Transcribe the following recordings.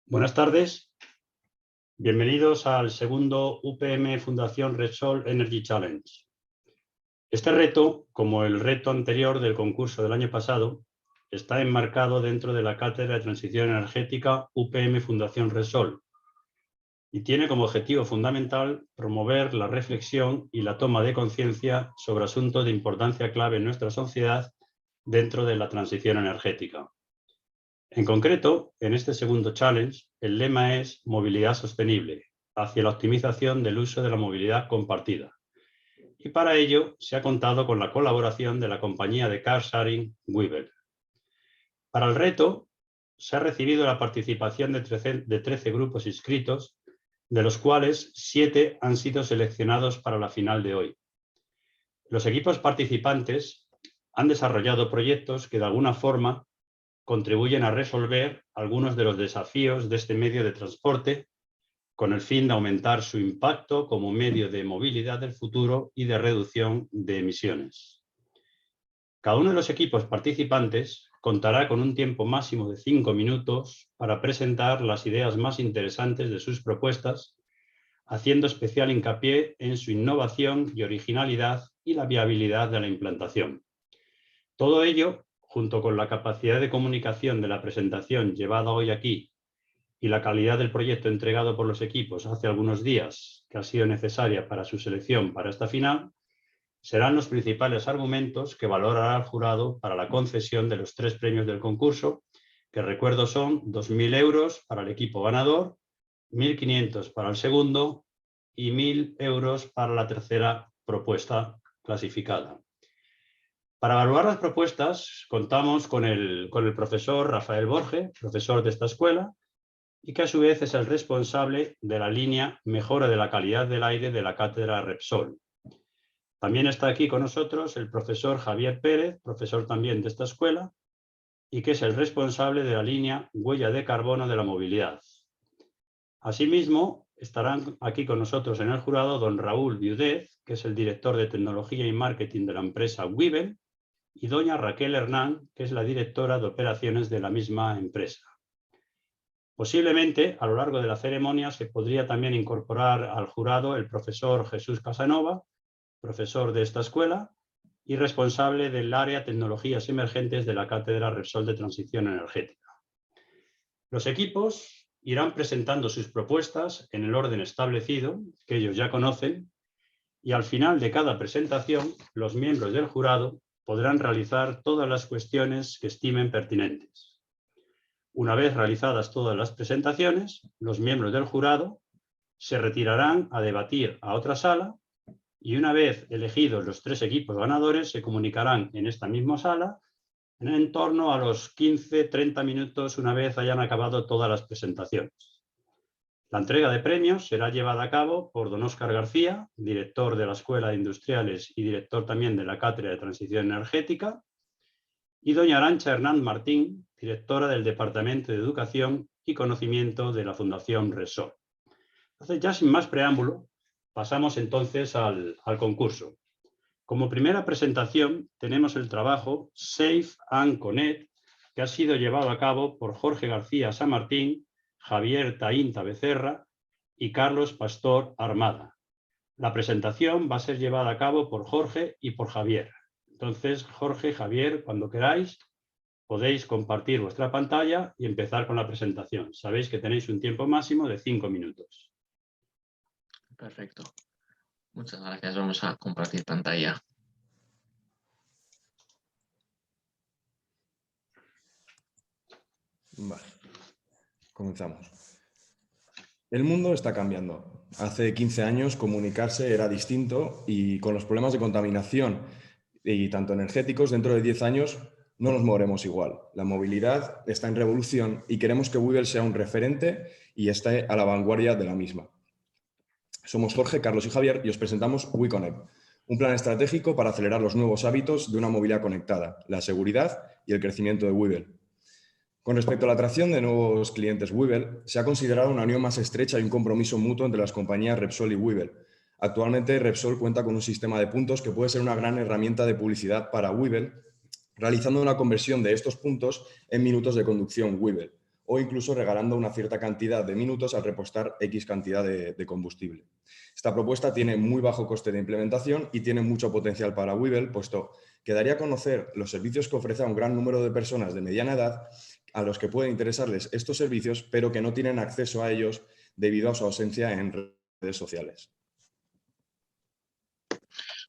Buenas tardes, bienvenidos al segundo UPM Fundación Repsol Energy Challenge. Este reto, como el reto anterior del concurso del año pasado, está enmarcado dentro de la Cátedra de Transición Energética UPM Fundación Repsol y tiene como objetivo fundamental promover la reflexión y la toma de conciencia sobre asuntos de importancia clave en nuestra sociedad dentro de la transición energética. En concreto, en este segundo challenge, el lema es movilidad sostenible, hacia la optimización del uso de la movilidad compartida. Y para ello se ha contado con la colaboración de la compañía de car sharing Webull. Para el reto se ha recibido la participación de 13 grupos inscritos, de los cuales 7 han sido seleccionados para la final de hoy. Los equipos participantes han desarrollado proyectos que de alguna forma contribuyen a resolver algunos de los desafíos de este medio de transporte con el fin de aumentar su impacto como medio de movilidad del futuro y de reducción de emisiones. Cada uno de los equipos participantes contará con un tiempo máximo de 5 minutos para presentar las ideas más interesantes de sus propuestas, haciendo especial hincapié en su innovación y originalidad y la viabilidad de la implantación. Todo ello, junto con la capacidad de comunicación de la presentación llevada hoy aquí y la calidad del proyecto entregado por los equipos hace algunos días, que ha sido necesaria para su selección para esta final, serán los principales argumentos que valorará el jurado para la concesión de los 3 premios del concurso, que recuerdo son 2.000 euros para el equipo ganador, 1.500 para el segundo y 1.000 euros para la tercera propuesta clasificada. Para evaluar las propuestas contamos con el profesor Rafael Borge, profesor de esta escuela, y que a su vez es el responsable de la línea Mejora de la calidad del aire de la Cátedra Repsol. También está aquí con nosotros el profesor Javier Pérez, profesor también de esta escuela, y que es el responsable de la línea Huella de Carbono de la Movilidad. Asimismo, estarán aquí con nosotros en el jurado don Raúl Viudez, que es el director de Tecnología y Marketing de la empresa Webull, y doña Raquel Hernán, que es la directora de operaciones de la misma empresa. Posiblemente, a lo largo de la ceremonia, se podría también incorporar al jurado el profesor Jesús Casanova, profesor de esta escuela y responsable del área Tecnologías Emergentes de la Cátedra Repsol de Transición Energética. Los equipos irán presentando sus propuestas en el orden establecido, que ellos ya conocen, y al final de cada presentación, los miembros del jurado podrán realizar todas las cuestiones que estimen pertinentes. Una vez realizadas todas las presentaciones, los miembros del jurado se retirarán a debatir a otra sala y una vez elegidos los 3 equipos ganadores se comunicarán en esta misma sala en torno a los 15-30 minutos una vez hayan acabado todas las presentaciones. La entrega de premios será llevada a cabo por don Óscar García, director de la Escuela de Industriales y director también de la Cátedra de Transición Energética, y doña Arantxa Hernández Martín, directora del Departamento de Educación y Conocimiento de la Fundación Repsol. Entonces, ya sin más preámbulo, pasamos entonces al concurso. Como primera presentación tenemos el trabajo Safe and Connect, que ha sido llevado a cabo por Jorge García San Martín, Javier Taínta Becerra y Carlos Pastor Armada. La presentación va a ser llevada a cabo por Jorge y por Javier. Entonces, Jorge, Javier, cuando queráis, podéis compartir vuestra pantalla y empezar con la presentación. Sabéis que tenéis un tiempo máximo de 5 minutos. Perfecto. Muchas gracias. Vamos a compartir pantalla. Vale, comenzamos. El mundo está cambiando. Hace 15 años comunicarse era distinto y con los problemas de contaminación y tanto energéticos, dentro de 10 años no nos moveremos igual. La movilidad está en revolución y queremos que Webull sea un referente y esté a la vanguardia de la misma. Somos Jorge, Carlos y Javier y os presentamos WeConnect, un plan estratégico para acelerar los nuevos hábitos de una movilidad conectada, la seguridad y el crecimiento de Webull. Con respecto a la atracción de nuevos clientes Webull, se ha considerado una unión más estrecha y un compromiso mutuo entre las compañías Repsol y Webull. Actualmente Repsol cuenta con un sistema de puntos que puede ser una gran herramienta de publicidad para Webull, realizando una conversión de estos puntos en minutos de conducción Webull. o incluso regalando una cierta cantidad de minutos al repostar X cantidad de combustible. Esta propuesta tiene muy bajo coste de implementación y tiene mucho potencial para Webull, puesto que daría a conocer los servicios que ofrece a un gran número de personas de mediana edad a los que pueden interesarles estos servicios, pero que no tienen acceso a ellos debido a su ausencia en redes sociales.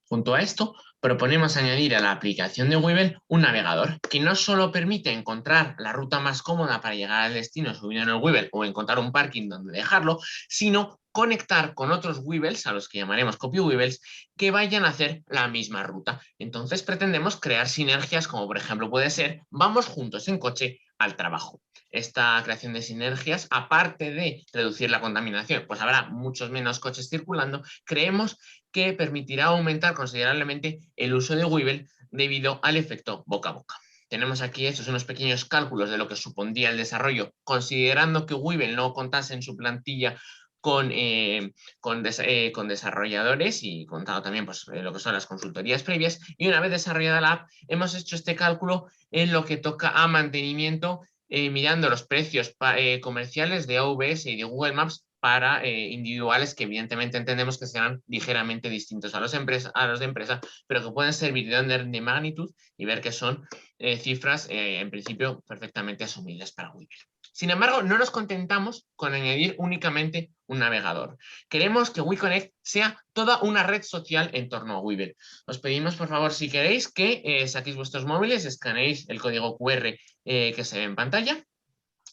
Junto a esto, proponemos añadir a la aplicación de Webull un navegador que no solo permite encontrar la ruta más cómoda para llegar al destino subiendo en el Webull o encontrar un parking donde dejarlo, sino conectar con otros Webulls, a los que llamaremos copy Webulls, que vayan a hacer la misma ruta. Entonces pretendemos crear sinergias, como por ejemplo puede ser, vamos juntos en coche al trabajo. Esta creación de sinergias, aparte de reducir la contaminación, pues habrá muchos menos coches circulando, creemos que permitirá aumentar considerablemente el uso de Webull debido al efecto boca a boca. Tenemos aquí estos unos pequeños cálculos de lo que supondría el desarrollo, considerando que Webull no contase en su plantilla con desarrolladores y contado también pues, lo que son las consultorías previas. Y una vez desarrollada la app, hemos hecho este cálculo en lo que toca a mantenimiento, mirando los precios comerciales de AWS y de Google Maps para individuales que evidentemente entendemos que serán ligeramente distintos a los de empresa, pero que pueden servir de orden de magnitud y ver que son cifras en principio perfectamente asumibles para Webull. Sin embargo, no nos contentamos con añadir únicamente un navegador. Queremos que WeConnect sea toda una red social en torno a Webull. Os pedimos, por favor, si queréis, que saquéis vuestros móviles, escaneéis el código QR que se ve en pantalla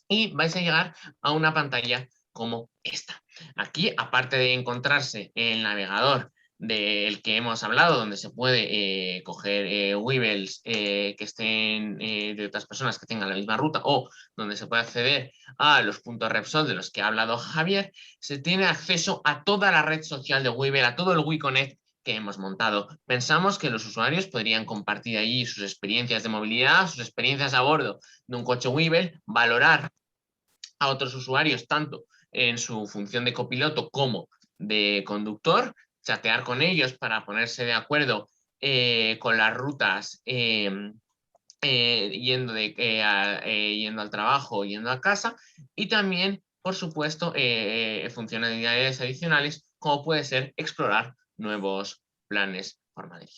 y vais a llegar a una pantalla como esta. Aquí, aparte de encontrarse el navegador del que hemos hablado, donde se puede coger Webulls que estén de otras personas que tengan la misma ruta o donde se puede acceder a los puntos Repsol de los que ha hablado Javier, se tiene acceso a toda la red social de Webull, a todo el WeConnect que hemos montado. Pensamos que los usuarios podrían compartir allí sus experiencias de movilidad, sus experiencias a bordo de un coche Webull, valorar a otros usuarios tanto en su función de copiloto como de conductor, chatear con ellos para ponerse de acuerdo con las rutas yendo al trabajo, yendo a casa, y también, por supuesto, funcionalidades adicionales como puede ser explorar nuevos planes por Madrid.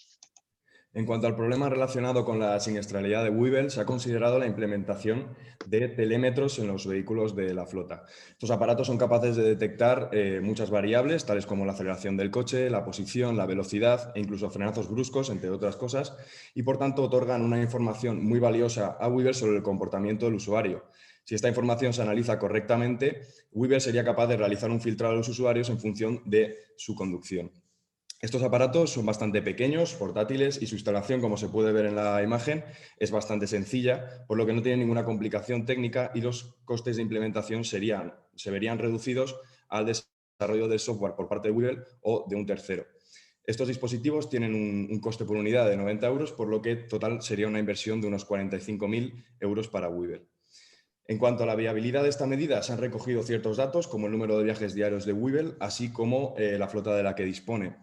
En cuanto al problema relacionado con la siniestralidad de Webull, se ha considerado la implementación de telémetros en los vehículos de la flota. Estos aparatos son capaces de detectar muchas variables, tales como la aceleración del coche, la posición, la velocidad e incluso frenazos bruscos, entre otras cosas, y por tanto otorgan una información muy valiosa a Webull sobre el comportamiento del usuario. Si esta información se analiza correctamente, Webull sería capaz de realizar un filtrado a los usuarios en función de su conducción. Estos aparatos son bastante pequeños, portátiles, y su instalación, como se puede ver en la imagen, es bastante sencilla, por lo que no tiene ninguna complicación técnica y los costes de implementación se verían reducidos al desarrollo del software por parte de Webull o de un tercero. Estos dispositivos tienen un coste por unidad de 90 euros, por lo que total sería una inversión de unos 45.000 euros para Webull. En cuanto a la viabilidad de esta medida, se han recogido ciertos datos, como el número de viajes diarios de Webull, así como la flota de la que dispone.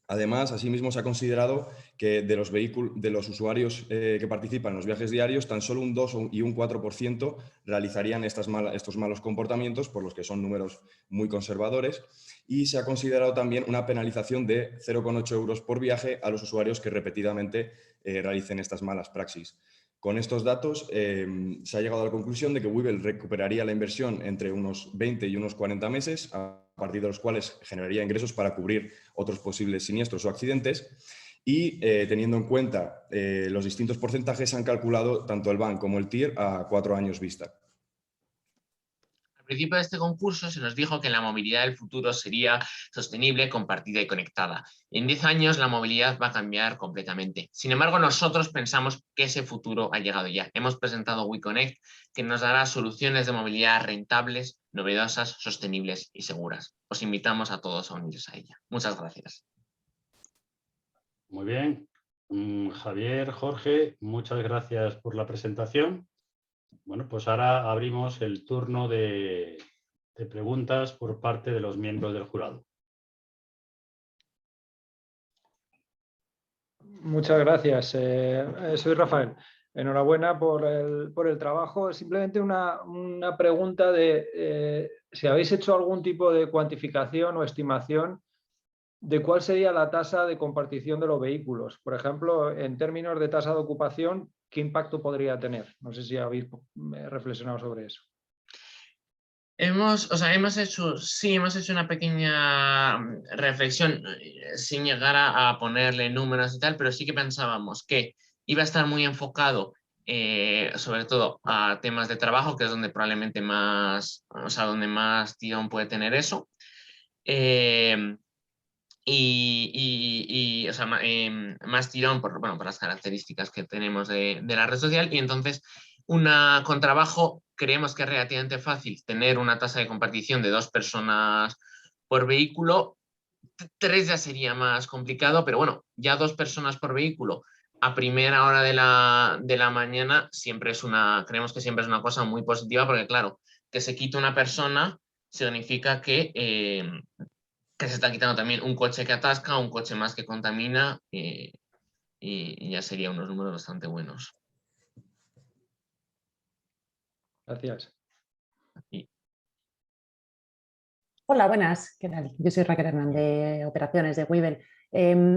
Además, asimismo, se ha considerado que de los usuarios que participan en los viajes diarios, tan solo un 2 y un 4% realizarían estos malos comportamientos, por los que son números muy conservadores, y se ha considerado también una penalización de 0,8 euros por viaje a los usuarios que repetidamente realicen estas malas praxis. Con estos datos se ha llegado a la conclusión de que Webull recuperaría la inversión entre unos 20 y unos 40 meses, a partir de los cuales generaría ingresos para cubrir otros posibles siniestros o accidentes, y teniendo en cuenta los distintos porcentajes, se han calculado tanto el BAN como el TIR a 4 años vista. Al principio de este concurso se nos dijo que la movilidad del futuro sería sostenible, compartida y conectada. En 10 años la movilidad va a cambiar completamente. Sin embargo, nosotros pensamos que ese futuro ha llegado ya. Hemos presentado WeConnect, que nos dará soluciones de movilidad rentables, novedosas, sostenibles y seguras. Os invitamos a todos a unirse a ella. Muchas gracias. Muy bien. Javier, Jorge, muchas gracias por la presentación. Bueno, pues ahora abrimos el turno de preguntas por parte de los miembros del jurado. Muchas gracias. Soy Rafael. Enhorabuena por el trabajo. Simplemente una pregunta de si habéis hecho algún tipo de cuantificación o estimación de cuál sería la tasa de compartición de los vehículos. Por ejemplo, en términos de tasa de ocupación, ¿qué impacto podría tener? No sé si habéis reflexionado sobre eso. Hemos hecho una pequeña reflexión sin llegar a ponerle números y tal, pero sí que pensábamos que iba a estar muy enfocado sobre todo a temas de trabajo, que es donde probablemente donde más tirón puede tener eso. Más tirón por las características que tenemos de la red social, y entonces con trabajo creemos que es relativamente fácil tener una tasa de compartición de 2 personas por vehículo. 3 ya sería más complicado, pero bueno, ya 2 personas por vehículo a primera hora de la mañana creemos que siempre es una cosa muy positiva, porque claro, que se quite una persona significa que se está quitando también un coche que atasca, un coche más que contamina, y ya serían unos números bastante buenos. Gracias. Y Hola, buenas. ¿Qué tal? Yo soy Raquel Hernán de Operaciones de Webull.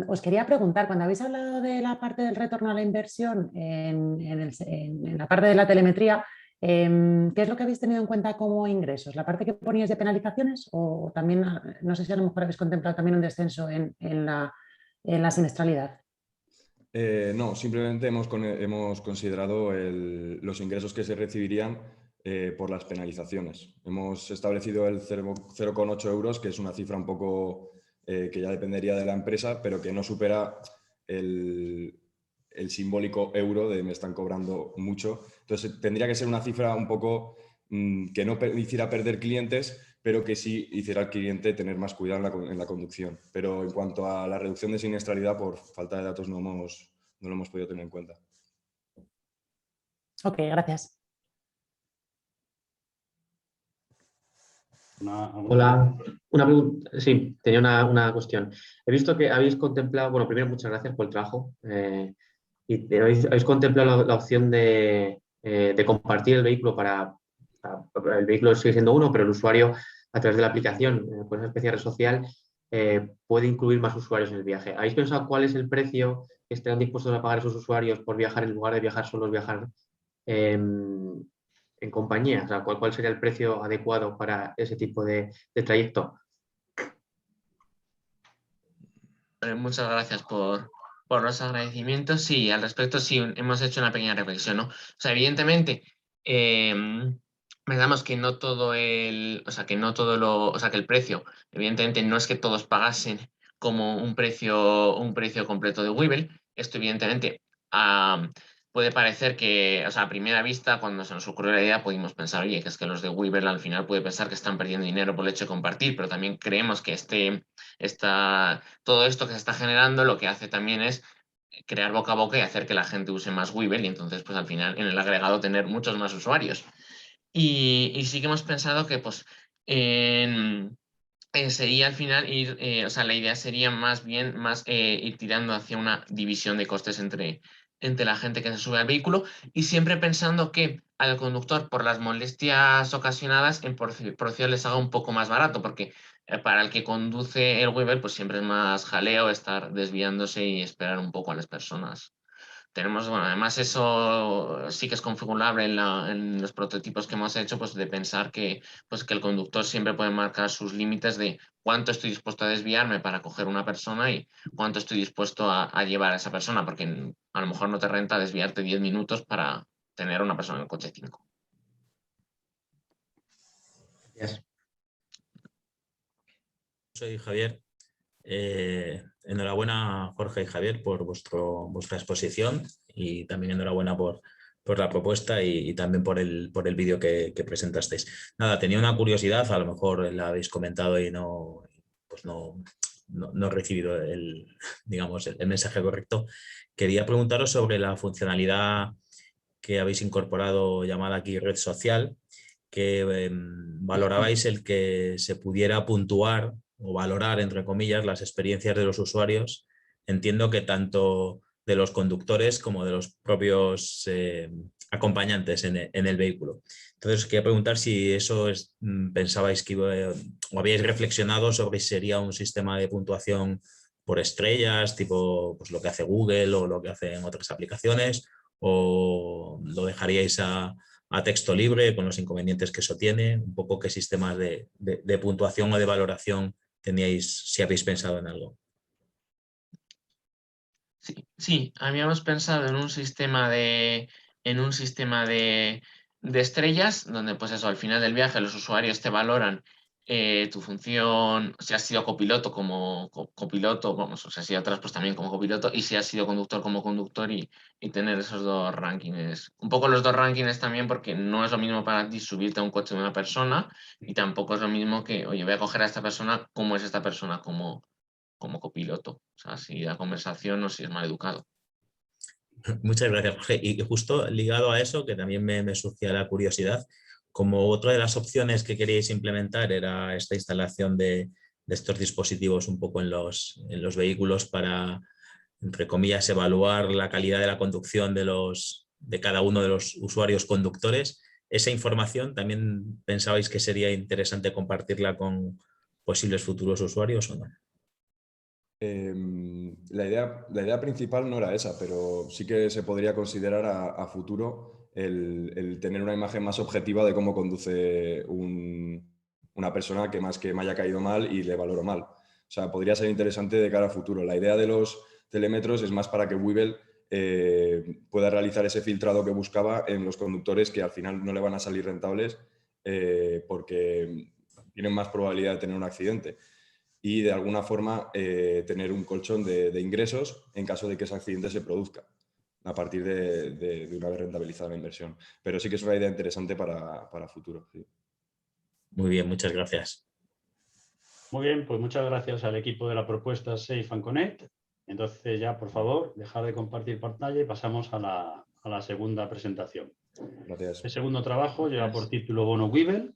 Os quería preguntar, cuando habéis hablado de la parte del retorno a la inversión en la parte de la telemetría, ¿qué es lo que habéis tenido en cuenta como ingresos? ¿La parte que poníais de penalizaciones o también, no sé si a lo mejor habéis contemplado también un descenso en la siniestralidad? No, simplemente hemos considerado los ingresos que se recibirían por las penalizaciones. Hemos establecido el 0,8 euros, que es una cifra un poco que ya dependería de la empresa, pero que no supera el simbólico euro de me están cobrando mucho. Entonces tendría que ser una cifra un poco que no hiciera perder clientes, pero que sí hiciera al cliente tener más cuidado en la conducción. Pero en cuanto a la reducción de siniestralidad, por falta de datos no lo hemos podido tener en cuenta. Ok, gracias. Hola, una pregunta. Sí, tenía una cuestión. He visto que habéis contemplado, bueno, primero muchas gracias por el trabajo, y habéis contemplado la opción de compartir el vehículo el vehículo sigue siendo uno, pero el usuario a través de la aplicación, con esa especie de red social, puede incluir más usuarios en el viaje. ¿Habéis pensado cuál es el precio que estarán dispuestos a pagar esos usuarios por viajar en lugar de viajar solos, viajar en compañía? O sea, ¿cuál sería el precio adecuado para ese tipo de trayecto? muchas gracias por los agradecimientos. Sí, al respecto sí hemos hecho una pequeña reflexión, ¿no? O sea, evidentemente, pensamos que no todo que el precio, evidentemente no es que todos pagasen como un precio completo de Webull. Esto evidentemente puede parecer que, o sea, a primera vista, cuando se nos ocurrió la idea, pudimos pensar, oye, que es que los de Webull al final puede pensar que están perdiendo dinero por el hecho de compartir, pero también creemos que todo esto que se está generando lo que hace también es crear boca a boca y hacer que la gente use más Webull, y entonces pues al final en el agregado tener muchos más usuarios. Y sí que hemos pensado que pues sería al final o sea, la idea sería más bien ir tirando hacia una división de costes entre la gente que se sube al vehículo, y siempre pensando que al conductor, por las molestias ocasionadas, en proporción les haga un poco más barato, porque para el que conduce el Webull pues siempre es más jaleo estar desviándose y esperar un poco a las personas. Bueno, además eso sí que es configurable en los prototipos que hemos hecho, pues de pensar que el conductor siempre puede marcar sus límites de cuánto estoy dispuesto a desviarme para coger una persona y cuánto estoy dispuesto a llevar a esa persona, porque a lo mejor no te renta desviarte 10 minutos para tener a una persona en el coche 5. Gracias. Soy Javier. Enhorabuena, Jorge y Javier, por vuestra exposición, y también enhorabuena por la propuesta y también por el vídeo que presentasteis. Nada, tenía una curiosidad, a lo mejor la habéis comentado y no he recibido digamos, el mensaje correcto. Quería preguntaros sobre la funcionalidad que habéis incorporado llamada aquí red social, que valorabais el que se pudiera puntuar o valorar, entre comillas, las experiencias de los usuarios. Entiendo que tanto los conductores como de los propios acompañantes en el vehículo. Entonces, quería preguntar si eso pensabais que o habíais reflexionado sobre si sería un sistema de puntuación por estrellas, tipo pues, lo que hace Google o lo que hacen otras aplicaciones, o lo dejaríais a texto libre con los inconvenientes que eso tiene, un poco qué sistemas de puntuación o de valoración teníais, si habéis pensado en algo. Sí, habíamos pensado en un sistema de estrellas, donde pues eso, al final del viaje los usuarios te valoran tu función, si has sido copiloto como copiloto, vamos, o sea, si atrás pues también como copiloto, y si has sido conductor como conductor y tener esos dos rankings. Un poco los dos rankings también porque no es lo mismo para ti subirte a un coche de una persona y tampoco es lo mismo que, oye, voy a coger a esta persona, ¿cómo es esta persona como copiloto? O sea, si da conversación o si es mal educado. Muchas gracias, Jorge. Y justo ligado a eso, que también me surgía la curiosidad, como otra de las opciones que queríais implementar era esta instalación de estos dispositivos un poco en los vehículos para, entre comillas, evaluar la calidad de la conducción de cada uno de los usuarios conductores. ¿Esa información también pensabais que sería interesante compartirla con posibles futuros usuarios o no? La idea principal no era esa, pero sí que se podría considerar a futuro el tener una imagen más objetiva de cómo conduce una persona que más que me haya caído mal y le valoro mal. O sea, podría ser interesante de cara a futuro. La idea de los telémetros es más para que Webull pueda realizar ese filtrado que buscaba en los conductores que al final no le van a salir rentables porque tienen más probabilidad de tener un accidente. Y de alguna forma tener un colchón de ingresos en caso de que ese accidente se produzca a partir de una vez rentabilizada la inversión. Pero sí que es una idea interesante para futuro. Sí. Muy bien, muchas gracias. Muy bien, pues muchas gracias al equipo de la propuesta Safe and Connect. Entonces ya, por favor, dejar de compartir pantalla y pasamos a la segunda presentación. Gracias. El segundo trabajo lleva por título Bono Webull.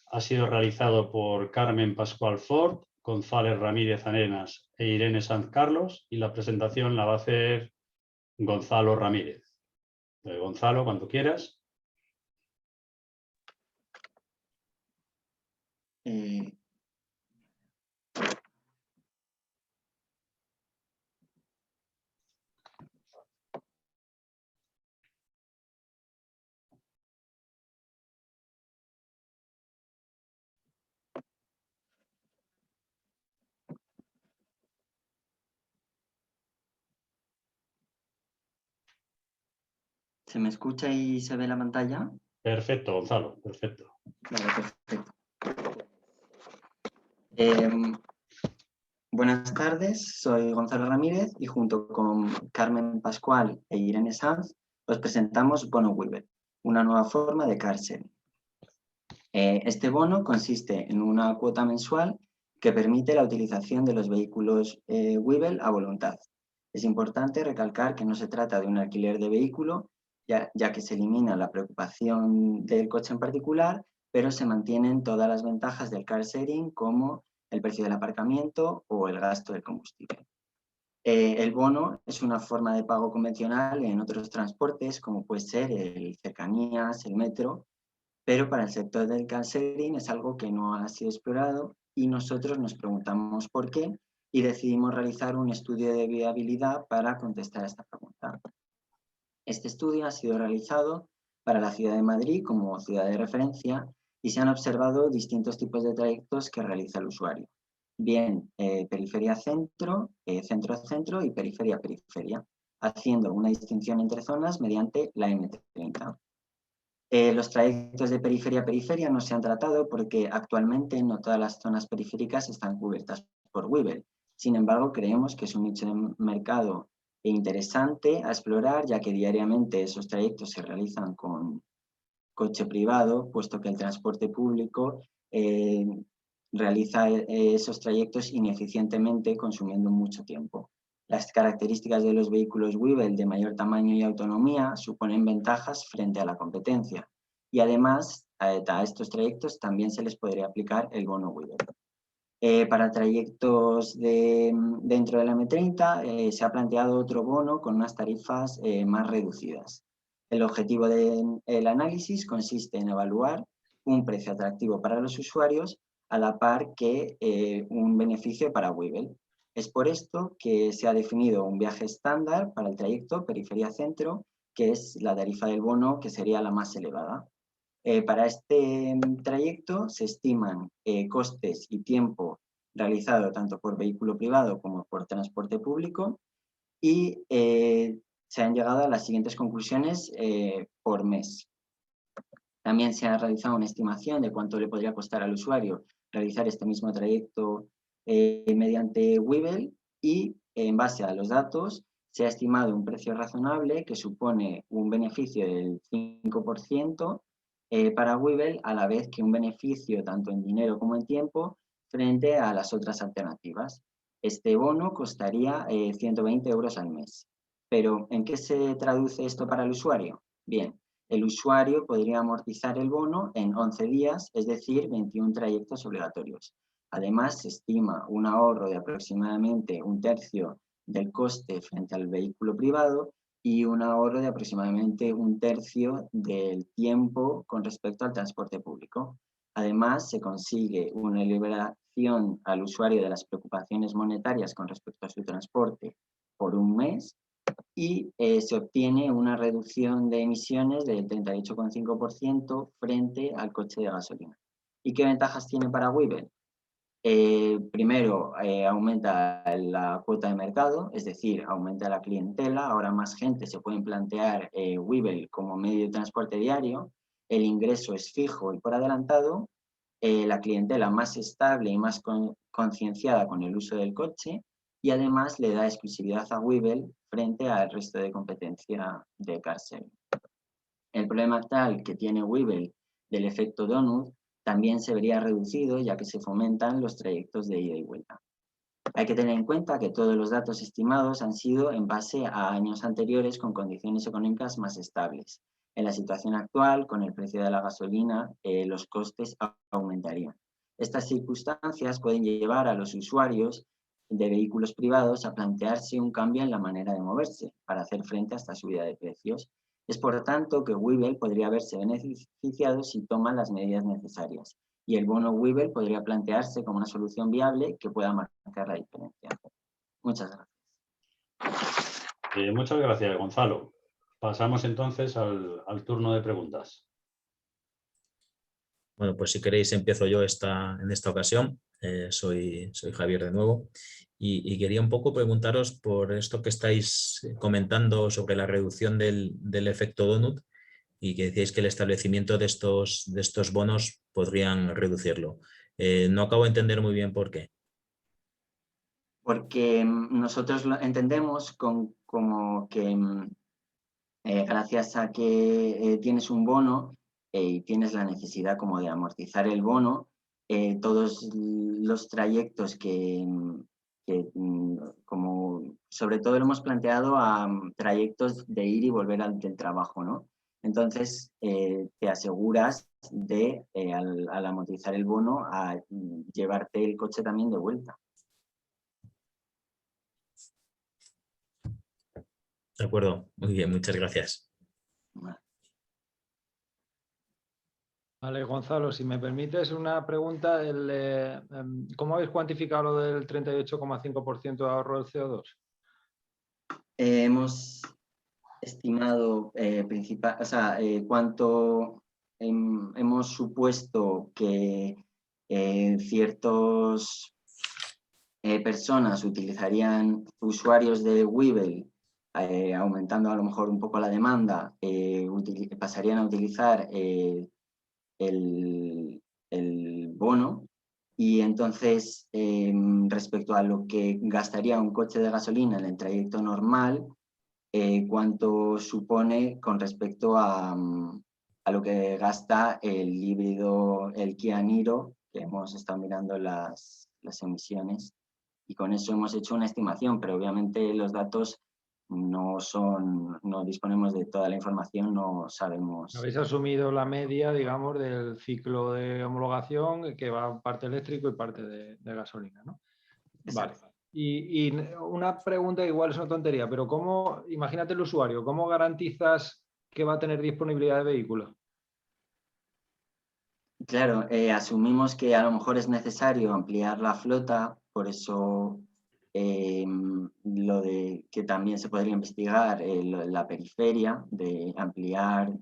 Ha sido realizado por Carmen Pascual Ford, González Ramírez Arenas e Irene Sanz Carlos, y la presentación la va a hacer Gonzalo Ramírez. Gonzalo, cuando quieras. ¿Se me escucha y se ve la pantalla? Perfecto, Gonzalo, perfecto. Vale, perfecto. Buenas tardes, soy Gonzalo Ramírez y junto con Carmen Pascual e Irene Sanz os presentamos Bono Webull, una nueva forma de car sharing. Este bono consiste en una cuota mensual que permite la utilización de los vehículos Webull a voluntad. Es importante recalcar que no se trata de un alquiler de vehículo, ya que se elimina la preocupación del coche en particular, pero se mantienen todas las ventajas del car sharing como el precio del aparcamiento o el gasto del combustible. El bono es una forma de pago convencional en otros transportes, como puede ser el cercanías, el metro, pero para el sector del car sharing es algo que no ha sido explorado y nosotros nos preguntamos por qué y decidimos realizar un estudio de viabilidad para contestar a esta pregunta. Este estudio ha sido realizado para la ciudad de Madrid como ciudad de referencia y se han observado distintos tipos de trayectos que realiza el usuario. Bien, periferia-centro, centro-centro y periferia-periferia, haciendo una distinción entre zonas mediante la M30. Los trayectos de periferia-periferia no se han tratado porque actualmente no todas las zonas periféricas están cubiertas por Webull. Sin embargo, creemos que es un nicho de mercado interesante a explorar, ya que diariamente esos trayectos se realizan con coche privado, puesto que el transporte público realiza esos trayectos ineficientemente, consumiendo mucho tiempo. Las características de los vehículos Webull de mayor tamaño y autonomía suponen ventajas frente a la competencia. Y además, a estos trayectos también se les podría aplicar el bono Webull. Para trayectos dentro del M30 se ha planteado otro bono con unas tarifas más reducidas. El objetivo del análisis consiste en evaluar un precio atractivo para los usuarios a la par que un beneficio para Webull. Es por esto que se ha definido un viaje estándar para el trayecto periferia-centro, que es la tarifa del bono que sería la más elevada. Para este trayecto se estiman costes y tiempo realizado tanto por vehículo privado como por transporte público y se han llegado a las siguientes conclusiones por mes. También se ha realizado una estimación de cuánto le podría costar al usuario realizar este mismo trayecto mediante Webull y en base a los datos se ha estimado un precio razonable que supone un beneficio del 5% para Webull, a la vez que un beneficio tanto en dinero como en tiempo frente a las otras alternativas. Este bono costaría 120 euros al mes. Pero, ¿en qué se traduce esto para el usuario? Bien, el usuario podría amortizar el bono en 11 días, es decir, 21 trayectos obligatorios. Además, se estima un ahorro de aproximadamente un tercio del coste frente al vehículo privado y un ahorro de aproximadamente un tercio del tiempo con respecto al transporte público. Además, se consigue una liberación al usuario de las preocupaciones monetarias con respecto a su transporte por un mes y se obtiene una reducción de emisiones del 38,5% frente al coche de gasolina. ¿Y qué ventajas tiene para Webull? Primero, aumenta la cuota de mercado, es decir, aumenta la clientela. Ahora más gente se puede plantear Webull como medio de transporte diario. El ingreso es fijo y por adelantado. La clientela más estable y más concienciada con el uso del coche. Y además le da exclusividad a Webull frente al resto de competencia de carsharing. El problema actual que tiene Webull del efecto donut también se vería reducido ya que se fomentan los trayectos de ida y vuelta. Hay que tener en cuenta que todos los datos estimados han sido en base a años anteriores con condiciones económicas más estables. En la situación actual, con el precio de la gasolina, los costes aumentarían. Estas circunstancias pueden llevar a los usuarios de vehículos privados a plantearse un cambio en la manera de moverse para hacer frente a esta subida de precios. Es por tanto que Webull podría verse beneficiado si toma las medidas necesarias y el bono Webull podría plantearse como una solución viable que pueda marcar la diferencia. Muchas gracias. Muchas gracias, Gonzalo. Pasamos entonces al turno de preguntas. Bueno, pues si queréis empiezo yo en esta ocasión. Soy Javier de nuevo y quería un poco preguntaros por esto que estáis comentando sobre la reducción del efecto donut y que decíais que el establecimiento de estos bonos podrían reducirlo. No acabo de entender muy bien por qué. Porque nosotros lo entendemos como que gracias a que tienes un bono y tienes la necesidad como de amortizar el bono, todos los trayectos que como sobre todo lo hemos planteado a trayectos de ir y volver del trabajo, ¿no? Entonces, te aseguras de, al amortizar el bono, a llevarte el coche también de vuelta. De acuerdo, muy bien, muchas gracias. Vale, Gonzalo, si me permites una pregunta, ¿cómo habéis cuantificado lo del 38,5% de ahorro del CO2? Hemos estimado cuánto hemos supuesto que ciertos personas utilizarían, usuarios de Webull, aumentando a lo mejor un poco la demanda, pasarían a utilizar el bono y entonces respecto a lo que gastaría un coche de gasolina en el trayecto normal, cuánto supone con respecto a lo que gasta el híbrido, el Kia Niro, que hemos estado mirando las emisiones y con eso hemos hecho una estimación, pero obviamente los datos no disponemos de toda la información, no sabemos. Habéis asumido la media, digamos, del ciclo de homologación, que va parte eléctrico y parte de gasolina, ¿no? Vale. Exacto. Y una pregunta, igual es una tontería, pero ¿cómo, imagínate el usuario, cómo garantizas que va a tener disponibilidad de vehículo? Claro, asumimos que a lo mejor es necesario ampliar la flota, por eso lo de que también se podría investigar la periferia, de ampliar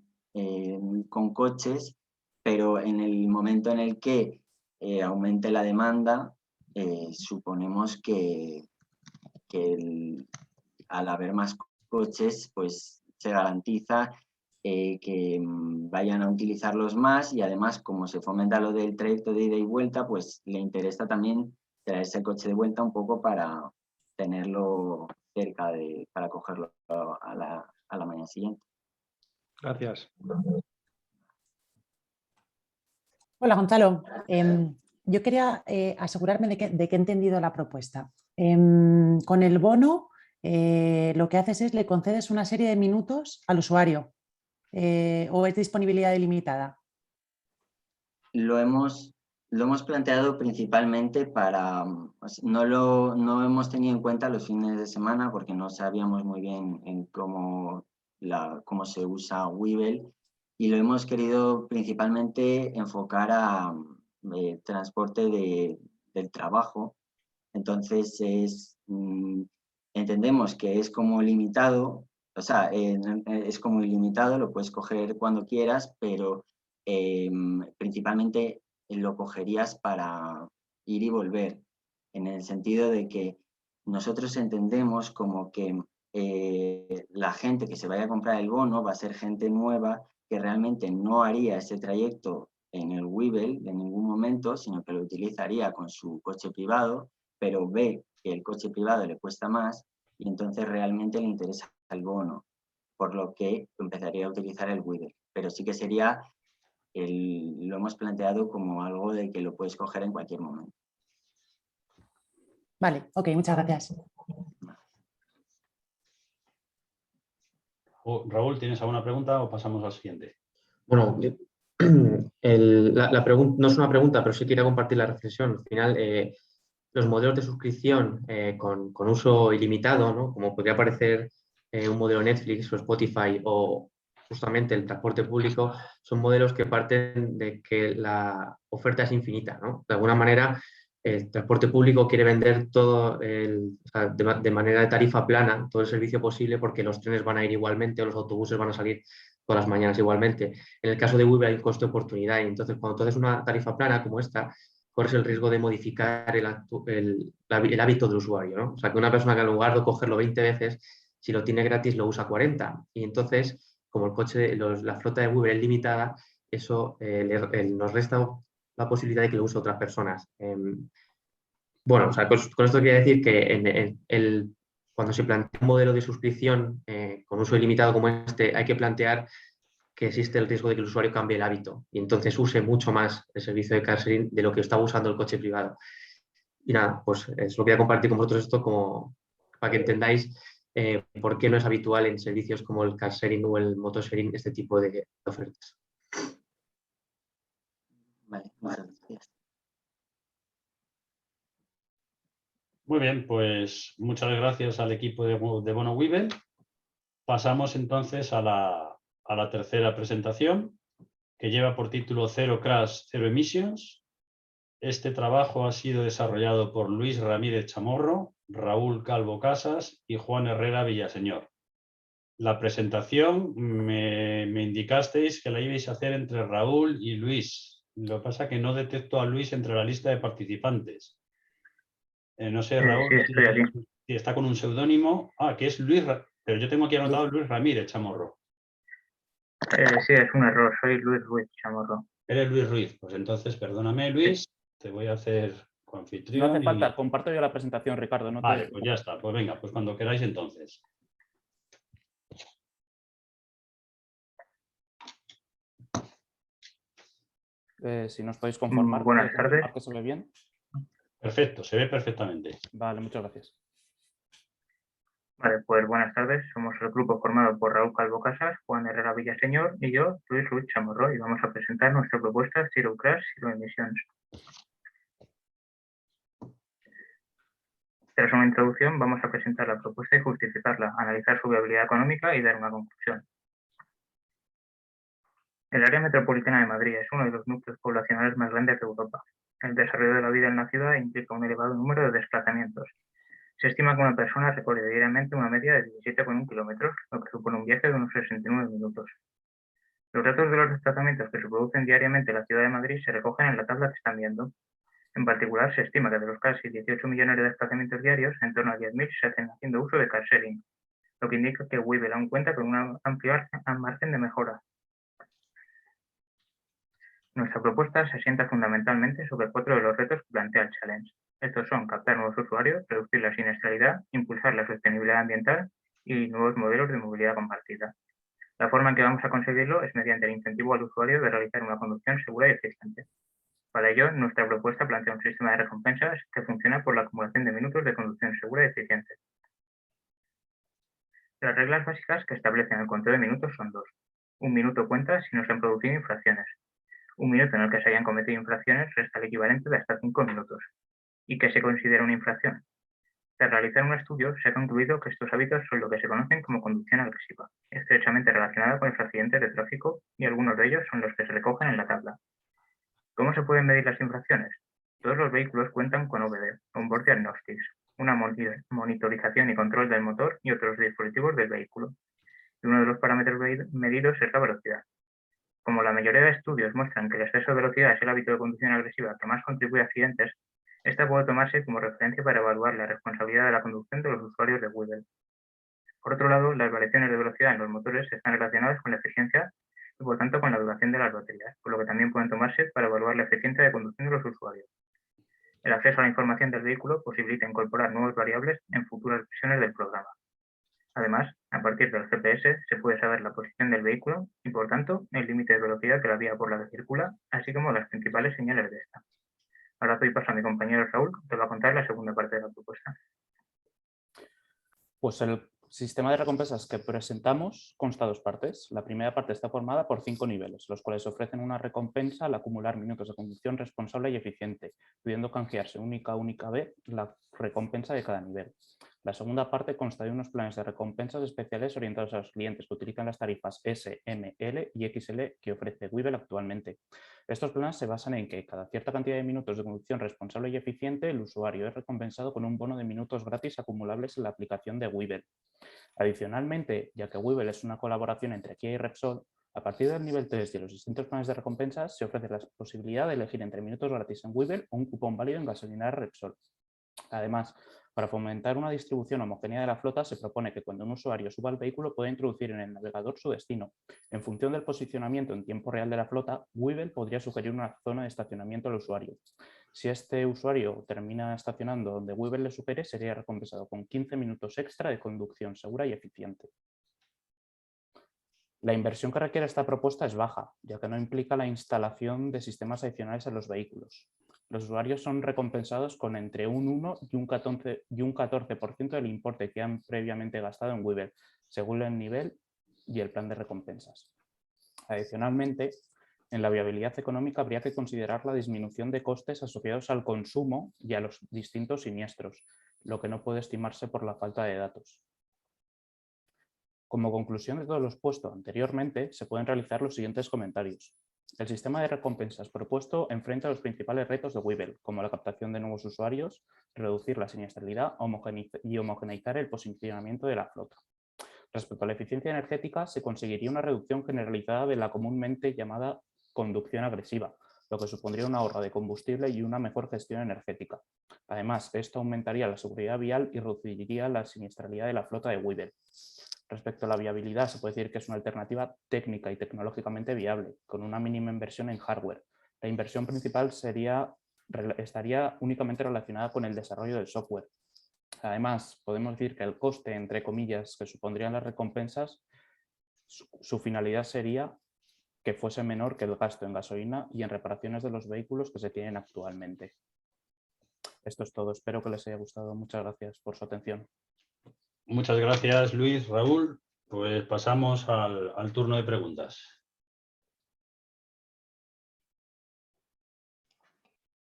con coches, pero en el momento en el que aumente la demanda, suponemos que al haber más coches, pues se garantiza que vayan a utilizarlos más, y además, como se fomenta lo del trayecto de ida y vuelta, pues le interesa también traerse el coche de vuelta un poco para tenerlo cerca, para cogerlo a la mañana siguiente. Gracias. Hola, Gonzalo. Yo quería asegurarme de que he entendido la propuesta. Con el bono, lo que haces es le concedes una serie de minutos al usuario, o es disponibilidad ilimitada. Lo hemos planteado principalmente para, no hemos tenido en cuenta los fines de semana porque no sabíamos muy bien en cómo se usa Webull, y lo hemos querido principalmente enfocar a transporte del trabajo. Entonces entendemos que es como limitado, o sea, es como ilimitado, lo puedes coger cuando quieras, pero principalmente lo cogerías para ir y volver, en el sentido de que nosotros entendemos como que la gente que se vaya a comprar el bono va a ser gente nueva que realmente no haría ese trayecto en el Webull en ningún momento, sino que lo utilizaría con su coche privado, pero ve que el coche privado le cuesta más y entonces realmente le interesa el bono, por lo que empezaría a utilizar el Webull. Pero sí que sería, lo hemos planteado como algo de que lo puedes coger en cualquier momento. Vale, ok, muchas gracias. Raúl, ¿tienes alguna pregunta o pasamos al siguiente? Bueno, la pregunta no es una pregunta, pero sí quería compartir la reflexión. Al final, los modelos de suscripción con uso ilimitado, ¿no? Como podría parecer un modelo Netflix o Spotify o justamente el transporte público, son modelos que parten de que la oferta es infinita, ¿no? De alguna manera, el transporte público quiere vender todo o sea, de manera de tarifa plana todo el servicio posible, porque los trenes van a ir igualmente o los autobuses van a salir todas las mañanas igualmente. En el caso de Uber hay un coste de oportunidad, y entonces cuando tú haces una tarifa plana como esta, corres el riesgo de modificar el hábito del usuario, ¿no? O sea, que una persona que en lugar de cogerlo 20 veces, si lo tiene gratis lo usa 40. Y entonces, como el coche, la flota de Uber es limitada, eso nos resta la posibilidad de que lo use otras personas. Bueno, o sea, con esto quiero decir que cuando se plantea un modelo de suscripción con uso ilimitado como este, hay que plantear que existe el riesgo de que el usuario cambie el hábito y entonces use mucho más el servicio de car sharing de lo que estaba usando el coche privado. Y nada, pues es lo que voy a compartir con vosotros esto como para que entendáis por qué no es habitual en servicios como el car sharing o el motor sharing este tipo de ofertas. Vale, muchas gracias. Muy bien, pues muchas gracias al equipo de Bono Webull. Pasamos entonces a la tercera presentación, que lleva por título Zero Crash, Zero Emissions. Este trabajo ha sido desarrollado por Luis Ramírez Chamorro, Raúl Calvo Casas y Juan Herrera Villaseñor. La presentación me indicasteis que la ibais a hacer entre Raúl y Luis. Lo que pasa es que no detecto a Luis entre la lista de participantes. No sé, Raúl, Sí, estoy aquí. si está con un seudónimo. Que es Luis, pero yo tengo aquí anotado Luis Ramírez Chamorro. Sí, es un error, soy Luis Ruiz Chamorro. Eres Luis Ruiz, pues entonces perdóname, Luis, te voy a hacer coanfitrión. No hace falta, comparto yo la presentación, Ricardo. No vale, pues ya está, pues venga, pues cuando queráis entonces. Si nos podéis conformar. Buenas tardes. ¿Que se ve bien? Perfecto, se ve perfectamente. Vale, muchas gracias. Vale, pues buenas tardes. Somos el grupo formado por Raúl Calvo Casas, Juan Herrera Villaseñor y yo, Luis Ruiz Chamorro, y vamos a presentar nuestra propuesta Zero Crash, Zero Emissions. Tras una introducción, vamos a presentar la propuesta y justificarla, analizar su viabilidad económica y dar una conclusión. El área metropolitana de Madrid es uno de los núcleos poblacionales más grandes de Europa. El desarrollo de la vida en la ciudad implica un elevado número de desplazamientos. Se estima que una persona recorre diariamente una media de 17,1 kilómetros, lo que supone un viaje de unos 69 minutos. Los datos de los desplazamientos que se producen diariamente en la ciudad de Madrid se recogen en la tabla que están viendo. En particular, se estima que de los casi 18 millones de desplazamientos diarios, en torno a 10.000 se hacen haciendo uso de car sharing, lo que indica que Webull aún cuenta con un amplio margen de mejora. Nuestra propuesta se asienta fundamentalmente sobre 4 de los retos que plantea el Challenge. Estos son captar nuevos usuarios, reducir la siniestralidad, impulsar la sostenibilidad ambiental y nuevos modelos de movilidad compartida. La forma en que vamos a conseguirlo es mediante el incentivo al usuario de realizar una conducción segura y eficiente. Para ello, nuestra propuesta plantea un sistema de recompensas que funciona por la acumulación de minutos de conducción segura y eficiente. Las reglas básicas que establecen el conteo de minutos son 2. Un minuto cuenta si no se han producido infracciones. Un minuto en el que se hayan cometido infracciones resta el equivalente de hasta 5 minutos. ¿Y qué se considera una infracción? Tras realizar un estudio, se ha concluido que estos hábitos son lo que se conocen como conducción agresiva, estrechamente relacionada con los accidentes de tráfico, y algunos de ellos son los que se recogen en la tabla. ¿Cómo se pueden medir las infracciones? Todos los vehículos cuentan con OBD, Onboard Diagnostics, una monitorización y control del motor y otros dispositivos del vehículo. Y uno de los parámetros medidos es la velocidad. Como la mayoría de estudios muestran que el exceso de velocidad es el hábito de conducción agresiva que más contribuye a accidentes, esta puede tomarse como referencia para evaluar la responsabilidad de la conducción de los usuarios de Webull. Por otro lado, las variaciones de velocidad en los motores están relacionadas con la eficiencia y por tanto con la duración de las baterías, por lo que también pueden tomarse para evaluar la eficiencia de conducción de los usuarios. El acceso a la información del vehículo posibilita incorporar nuevas variables en futuras versiones del programa. Además, a partir del GPS se puede saber la posición del vehículo y, por tanto, el límite de velocidad de la vía por la que circula, así como las principales señales de esta. Ahora doy paso a mi compañero Raúl, que va a contar la segunda parte de la propuesta. Pues el sistema de recompensas que presentamos consta de 2 partes. La primera parte está formada por 5 niveles, los cuales ofrecen una recompensa al acumular minutos de conducción responsable y eficiente, pudiendo canjearse única vez la recompensa de cada nivel. La segunda parte consta de unos planes de recompensas especiales orientados a los clientes que utilizan las tarifas S, M, L y XL que ofrece Webull actualmente. Estos planes se basan en que cada cierta cantidad de minutos de conducción responsable y eficiente, el usuario es recompensado con un bono de minutos gratis acumulables en la aplicación de Webull. Adicionalmente, ya que Webull es una colaboración entre Kia y Repsol, a partir del nivel 3 de los distintos planes de recompensas se ofrece la posibilidad de elegir entre minutos gratis en Webull o un cupón válido en gasolinera Repsol. Además, para fomentar una distribución homogénea de la flota, se propone que cuando un usuario suba al vehículo pueda introducir en el navegador su destino. En función del posicionamiento en tiempo real de la flota, Webull podría sugerir una zona de estacionamiento al usuario. Si este usuario termina estacionando donde Webull le supere, sería recompensado con 15 minutos extra de conducción segura y eficiente. La inversión que requiere esta propuesta es baja, ya que no implica la instalación de sistemas adicionales en los vehículos. Los usuarios son recompensados con entre un 1 y un 14% del importe que han previamente gastado en Webull, según el nivel y el plan de recompensas. Adicionalmente, en la viabilidad económica habría que considerar la disminución de costes asociados al consumo y a los distintos siniestros, lo que no puede estimarse por la falta de datos. Como conclusión de todo lo expuesto anteriormente, se pueden realizar los siguientes comentarios. El sistema de recompensas propuesto enfrenta los principales retos de Webull, como la captación de nuevos usuarios, reducir la siniestralidad y homogeneizar el posicionamiento de la flota. Respecto a la eficiencia energética, se conseguiría una reducción generalizada de la comúnmente llamada conducción agresiva, lo que supondría un ahorro de combustible y una mejor gestión energética. Además, esto aumentaría la seguridad vial y reduciría la siniestralidad de la flota de Webull. Respecto a la viabilidad, se puede decir que es una alternativa técnica y tecnológicamente viable, con una mínima inversión en hardware. La inversión principal estaría únicamente relacionada con el desarrollo del software. Además, podemos decir que el coste, entre comillas, que supondrían las recompensas, su finalidad sería que fuese menor que el gasto en gasolina y en reparaciones de los vehículos que se tienen actualmente. Esto es todo. Espero que les haya gustado. Muchas gracias por su atención. Muchas gracias, Luis. Raúl, pues pasamos al turno de preguntas.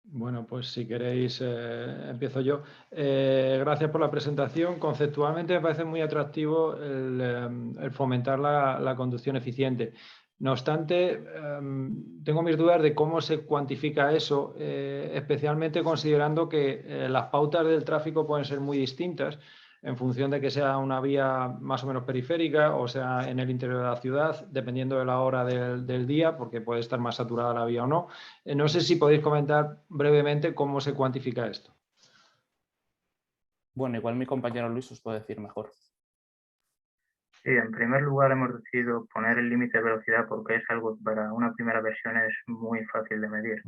Bueno, pues si queréis, empiezo yo. Gracias por la presentación. Conceptualmente me parece muy atractivo el fomentar la conducción eficiente. No obstante, tengo mis dudas de cómo se cuantifica eso, especialmente considerando que las pautas del tráfico pueden ser muy distintas en función de que sea una vía más o menos periférica o sea en el interior de la ciudad, dependiendo de la hora del día, porque puede estar más saturada la vía o no. No sé si podéis comentar brevemente cómo se cuantifica esto. Bueno, igual mi compañero Luis os puede decir mejor. Sí, en primer lugar hemos decidido poner el límite de velocidad porque es algo que para una primera versión es muy fácil de medir.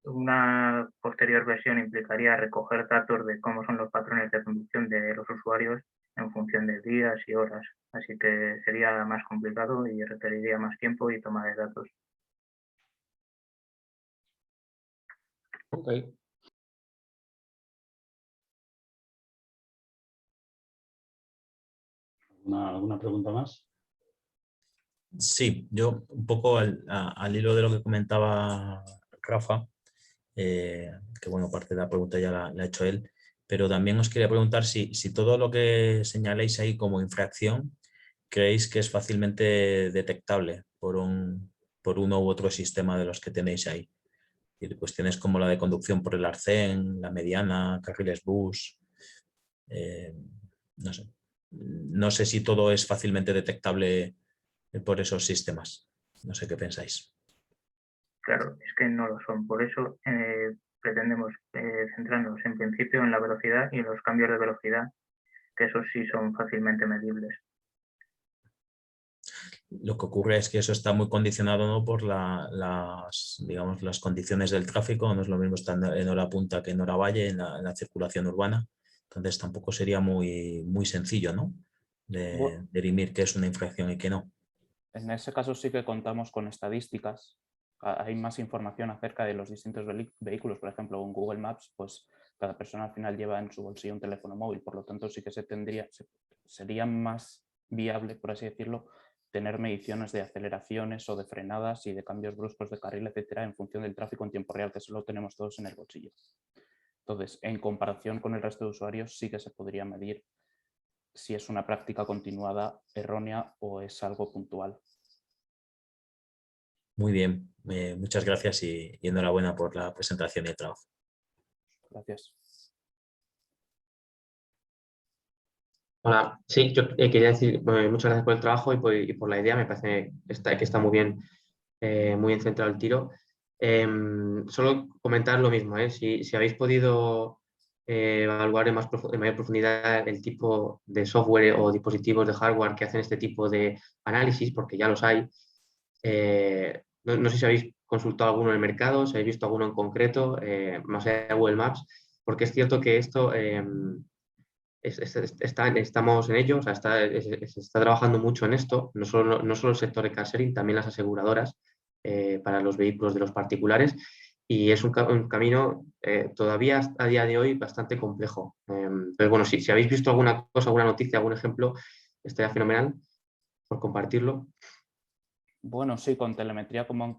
Una posterior versión implicaría recoger datos de cómo son los patrones de conducción de los usuarios en función de días y horas, así que sería más complicado y requeriría más tiempo y toma de datos. Ok. ¿Alguna pregunta más? Sí, yo un poco al hilo de lo que comentaba Rafa, que bueno, parte de la pregunta ya la ha hecho él, pero también os quería preguntar si todo lo que señaléis ahí como infracción creéis que es fácilmente detectable por uno u otro sistema de los que tenéis ahí. Y cuestiones como la de conducción por el arcén, la mediana, carriles bus, no sé. No sé si todo es fácilmente detectable por esos sistemas. No sé qué pensáis. Claro, es que no lo son. Por eso pretendemos centrarnos en principio en la velocidad y en los cambios de velocidad, que esos sí son fácilmente medibles. Lo que ocurre es que eso está muy condicionado, ¿no?, por digamos, las condiciones del tráfico. No es lo mismo estar en hora punta que en hora valle en la circulación urbana. Entonces tampoco sería muy sencillo, ¿no?, de dirimir qué es una infracción y qué no. En ese caso sí que contamos con estadísticas. Hay más información acerca de los distintos vehículos. Por ejemplo, en Google Maps, pues cada persona al final lleva en su bolsillo un teléfono móvil. Por lo tanto, sí que sería más viable, por así decirlo, tener mediciones de aceleraciones o de frenadas y de cambios bruscos de carril, etcétera, en función del tráfico en tiempo real, que eso lo tenemos todos en el bolsillo. Entonces, en comparación con el resto de usuarios, sí que se podría medir si es una práctica continuada, errónea o es algo puntual. Muy bien, muchas gracias y enhorabuena por la presentación y el trabajo. Gracias. Hola, sí, yo quería decir muchas gracias por el trabajo y por la idea. Me parece que está muy bien centrado el tiro. Solo comentar lo mismo, si habéis podido evaluar en mayor profundidad el tipo de software o dispositivos de hardware que hacen este tipo de análisis, porque ya los hay. No sé si habéis consultado alguno en el mercado, si habéis visto alguno en concreto, más allá de Google Maps, porque es cierto que esto estamos en ello, o sea, se está trabajando mucho en esto, no solo el sector de car sharing, también las aseguradoras para los vehículos de los particulares, y es un camino todavía a día de hoy bastante complejo. Pero bueno, si habéis visto alguna cosa, alguna noticia, algún ejemplo, estaría fenomenal por compartirlo. Bueno, sí, con telemetría, como han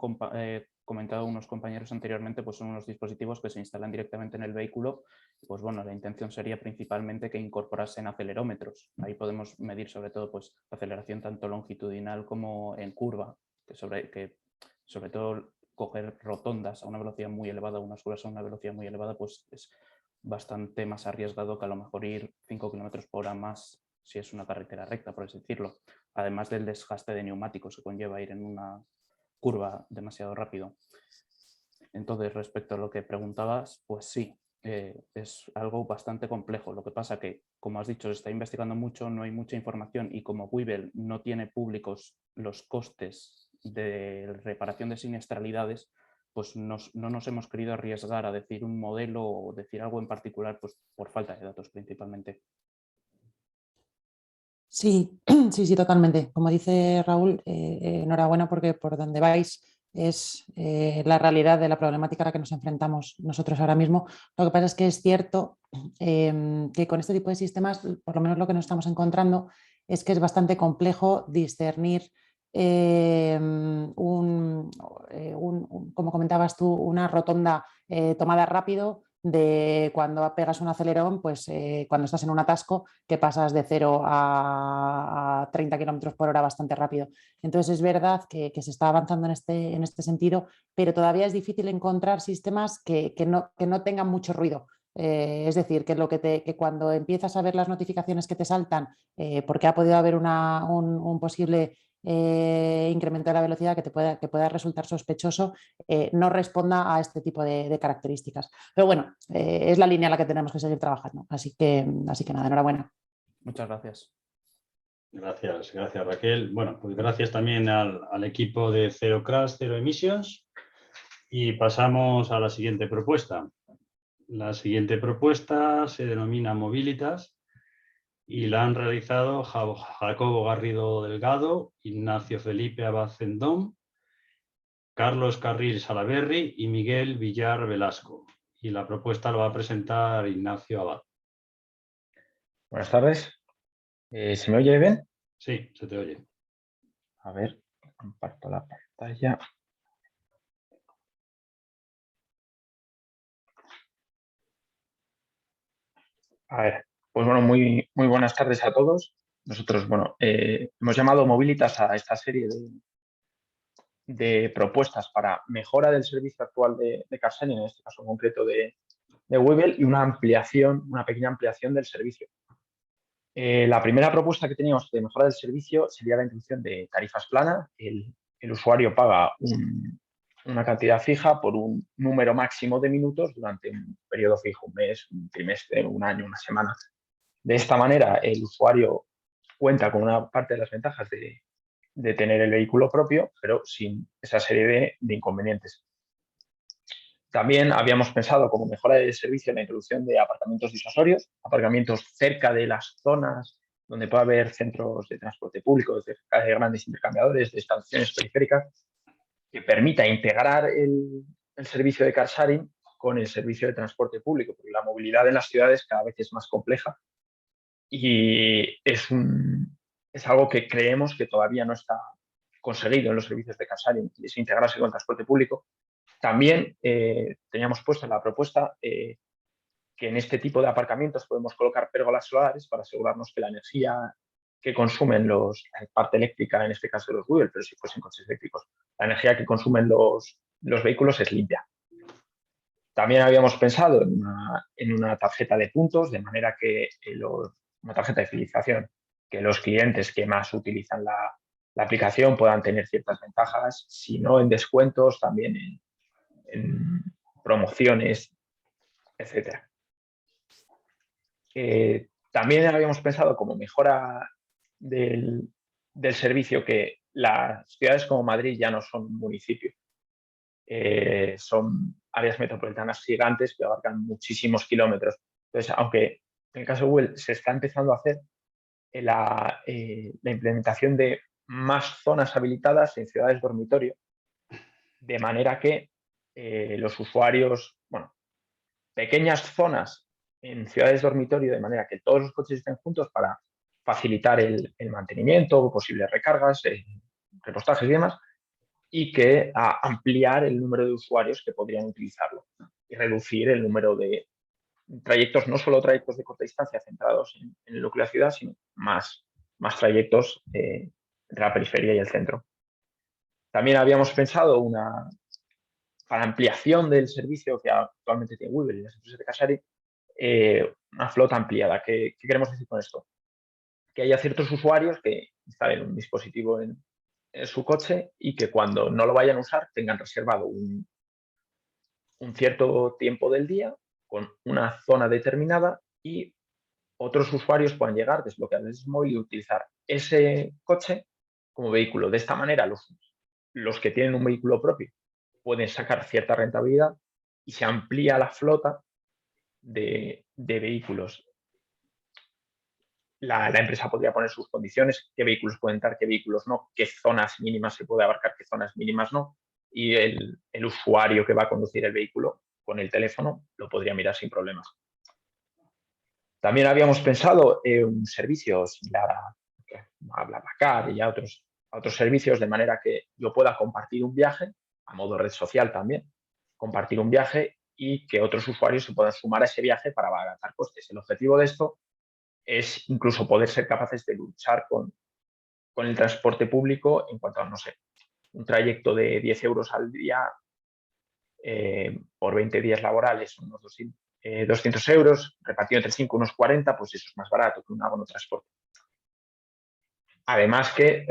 comentado unos compañeros anteriormente, pues son unos dispositivos que se instalan directamente en el vehículo. Pues bueno, la intención sería principalmente que incorporasen acelerómetros. Ahí podemos medir sobre todo pues, la aceleración tanto longitudinal como en curva, que sobre todo coger rotondas a una velocidad muy elevada, unas curvas a una velocidad muy elevada, pues es bastante más arriesgado que a lo mejor ir 5 km/h más si es una carretera recta, por así decirlo. Además del desgaste de neumáticos que conlleva ir en una curva demasiado rápido. Entonces, respecto a lo que preguntabas, pues sí, es algo bastante complejo. Lo que pasa que, como has dicho, se está investigando mucho, no hay mucha información y como Webull no tiene públicos los costes de reparación de siniestralidades, pues no nos hemos querido arriesgar a decir un modelo o decir algo en particular pues, por falta de datos principalmente. Sí, sí, totalmente. Como dice Raúl, enhorabuena porque por donde vais es la realidad de la problemática a la que nos enfrentamos nosotros ahora mismo. Lo que pasa es que es cierto que con este tipo de sistemas, por lo menos lo que nos estamos encontrando, es que es bastante complejo discernir como comentabas tú, una rotonda tomada rápido de cuando pegas un acelerón, pues cuando estás en un atasco que pasas de 0 a 30 km por hora bastante rápido. Entonces es verdad que se está avanzando en este sentido, pero todavía es difícil encontrar sistemas que no tengan mucho ruido. Es decir, que cuando empiezas a ver las notificaciones que te saltan, porque ha podido haber un posible incremento de la velocidad que pueda resultar sospechoso, no responda a este tipo de características. Pero bueno, es la línea en la que tenemos que seguir trabajando. Así que nada, enhorabuena. Muchas gracias. Gracias Raquel. Bueno, pues gracias también al equipo de Zero Crash, Zero Emissions. Y pasamos a la siguiente propuesta. La siguiente propuesta se denomina Mobilitas y la han realizado Jacobo Garrido Delgado, Ignacio Felipe Abad Zendón, Carlos Carril Salaberry y Miguel Villar Velasco. Y la propuesta lo va a presentar Ignacio Abad. Buenas tardes. ¿Se me oye bien? Sí, se te oye. A ver, comparto la pantalla. A ver, pues bueno, muy buenas tardes a todos. Nosotros, bueno, hemos llamado Mobilitas a esta serie de propuestas para mejora del servicio actual de CarSharing, en este caso en concreto de Webull, y una pequeña ampliación del servicio. La primera propuesta que teníamos de mejora del servicio sería la introducción de tarifas planas. El usuario paga una cantidad fija por un número máximo de minutos durante un periodo fijo, un mes, un trimestre, un año, una semana. De esta manera, el usuario cuenta con una parte de las ventajas de tener el vehículo propio, pero sin esa serie de inconvenientes. También habíamos pensado como mejora del servicio la introducción de aparcamientos disuasorios, aparcamientos cerca de las zonas donde puede haber centros de transporte público, cerca de grandes intercambiadores, de estaciones periféricas, que permita integrar el servicio de car sharing con el servicio de transporte público, porque la movilidad en las ciudades cada vez es más compleja y es algo que creemos que todavía no está conseguido en los servicios de car sharing, y es integrarse con el transporte público. También teníamos puesta la propuesta que en este tipo de aparcamientos podemos colocar pérgolas solares para asegurarnos que la energía que consumen la parte eléctrica, en este caso los Webull, pero si fuesen coches eléctricos, la energía que consumen los vehículos es limpia. También habíamos pensado en una tarjeta de puntos, de manera que una tarjeta de fidelización, que los clientes que más utilizan la aplicación puedan tener ciertas ventajas, si no en descuentos, también en promociones, etc. También habíamos pensado como mejora del servicio que las ciudades como Madrid ya no son municipios, son áreas metropolitanas gigantes que abarcan muchísimos kilómetros. Entonces, aunque en el caso de Google se está empezando a hacer la implementación de más zonas habilitadas en ciudades dormitorio, de manera que los usuarios, pequeñas zonas en ciudades dormitorio, de manera que todos los coches estén juntos para facilitar el mantenimiento, posibles recargas, repostajes y demás, y que ampliar el número de usuarios que podrían utilizarlo y reducir el número de trayectos, no solo trayectos de corta distancia centrados en el núcleo de la ciudad, sino más trayectos entre la periferia y el centro. También habíamos pensado para ampliación del servicio que actualmente tiene Webull y las empresas de car sharing, una flota ampliada. ¿Qué queremos decir con esto? Que haya ciertos usuarios que instalen un dispositivo en su coche y que cuando no lo vayan a usar tengan reservado un cierto tiempo del día con una zona determinada y otros usuarios puedan llegar, desbloquear el móvil y utilizar ese coche como vehículo. De esta manera, los que tienen un vehículo propio pueden sacar cierta rentabilidad y se amplía la flota de vehículos. La empresa podría poner sus condiciones, qué vehículos pueden entrar, qué vehículos no, qué zonas mínimas se puede abarcar, qué zonas mínimas no, y el usuario que va a conducir el vehículo con el teléfono lo podría mirar sin problemas. También habíamos pensado en un servicio similar a BlaBlaCar y a otros servicios, de manera que yo pueda compartir un viaje, a modo red social también, compartir un viaje y que otros usuarios se puedan sumar a ese viaje para abaratar costes. El objetivo de esto es incluso poder ser capaces de luchar con el transporte público en cuanto a, no sé, un trayecto de 10 euros al día por 20 días laborales, unos 200 euros, repartido entre 5, unos 40, pues eso es más barato que un abono de transporte. Además que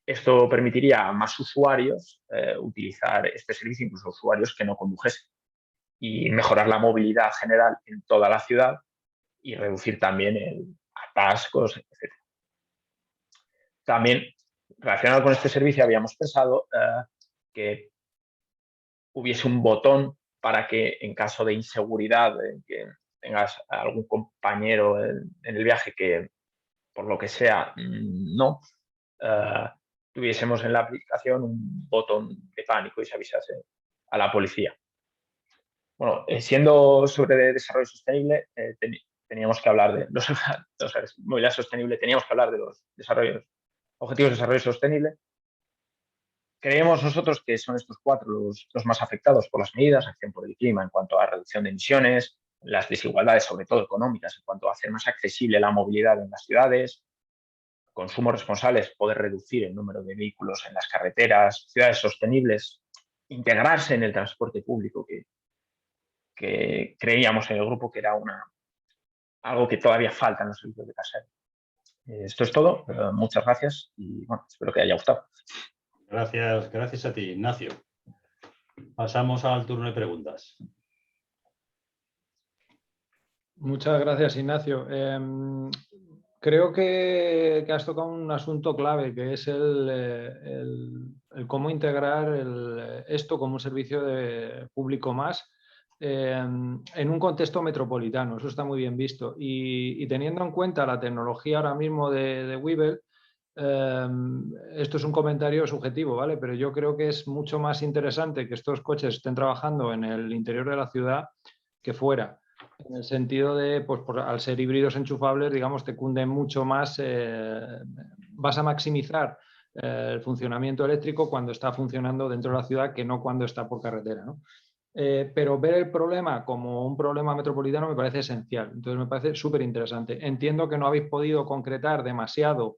esto permitiría a más usuarios utilizar este servicio, incluso usuarios que no condujesen, y mejorar la movilidad general en toda la ciudad y reducir también el atascos, etc. También, relacionado con este servicio, habíamos pensado que hubiese un botón para que en caso de inseguridad, que tengas algún compañero en el viaje que, por lo que sea, no, tuviésemos en la aplicación un botón de pánico y se avisase a la policía. Bueno, siendo sobre desarrollo sostenible, teníamos que hablar de movilidad sostenible, teníamos que hablar de los objetivos de desarrollo sostenible. Creemos nosotros que son estos 4 los más afectados por las medidas: acción por el clima en cuanto a reducción de emisiones, las desigualdades, sobre todo económicas, en cuanto a hacer más accesible la movilidad en las ciudades, consumos responsables, poder reducir el número de vehículos en las carreteras, ciudades sostenibles, integrarse en el transporte público, que creíamos en el grupo que era algo que todavía falta en los servicios de CarShare. Esto es todo. Muchas gracias y bueno, espero que haya gustado. Gracias a ti, Ignacio. Pasamos al turno de preguntas. Muchas gracias, Ignacio. Creo que has tocado un asunto clave, que es el cómo integrar esto como un servicio de público más en un contexto metropolitano. Eso está muy bien visto. Y teniendo en cuenta la tecnología ahora mismo de Webull, esto es un comentario subjetivo, ¿vale? Pero yo creo que es mucho más interesante que estos coches estén trabajando en el interior de la ciudad que fuera. En el sentido de, pues al ser híbridos enchufables, digamos, te cunden mucho más, vas a maximizar el funcionamiento eléctrico cuando está funcionando dentro de la ciudad que no cuando está por carretera, ¿no? Pero ver el problema como un problema metropolitano me parece esencial. Entonces me parece súper interesante. Entiendo que no habéis podido concretar demasiado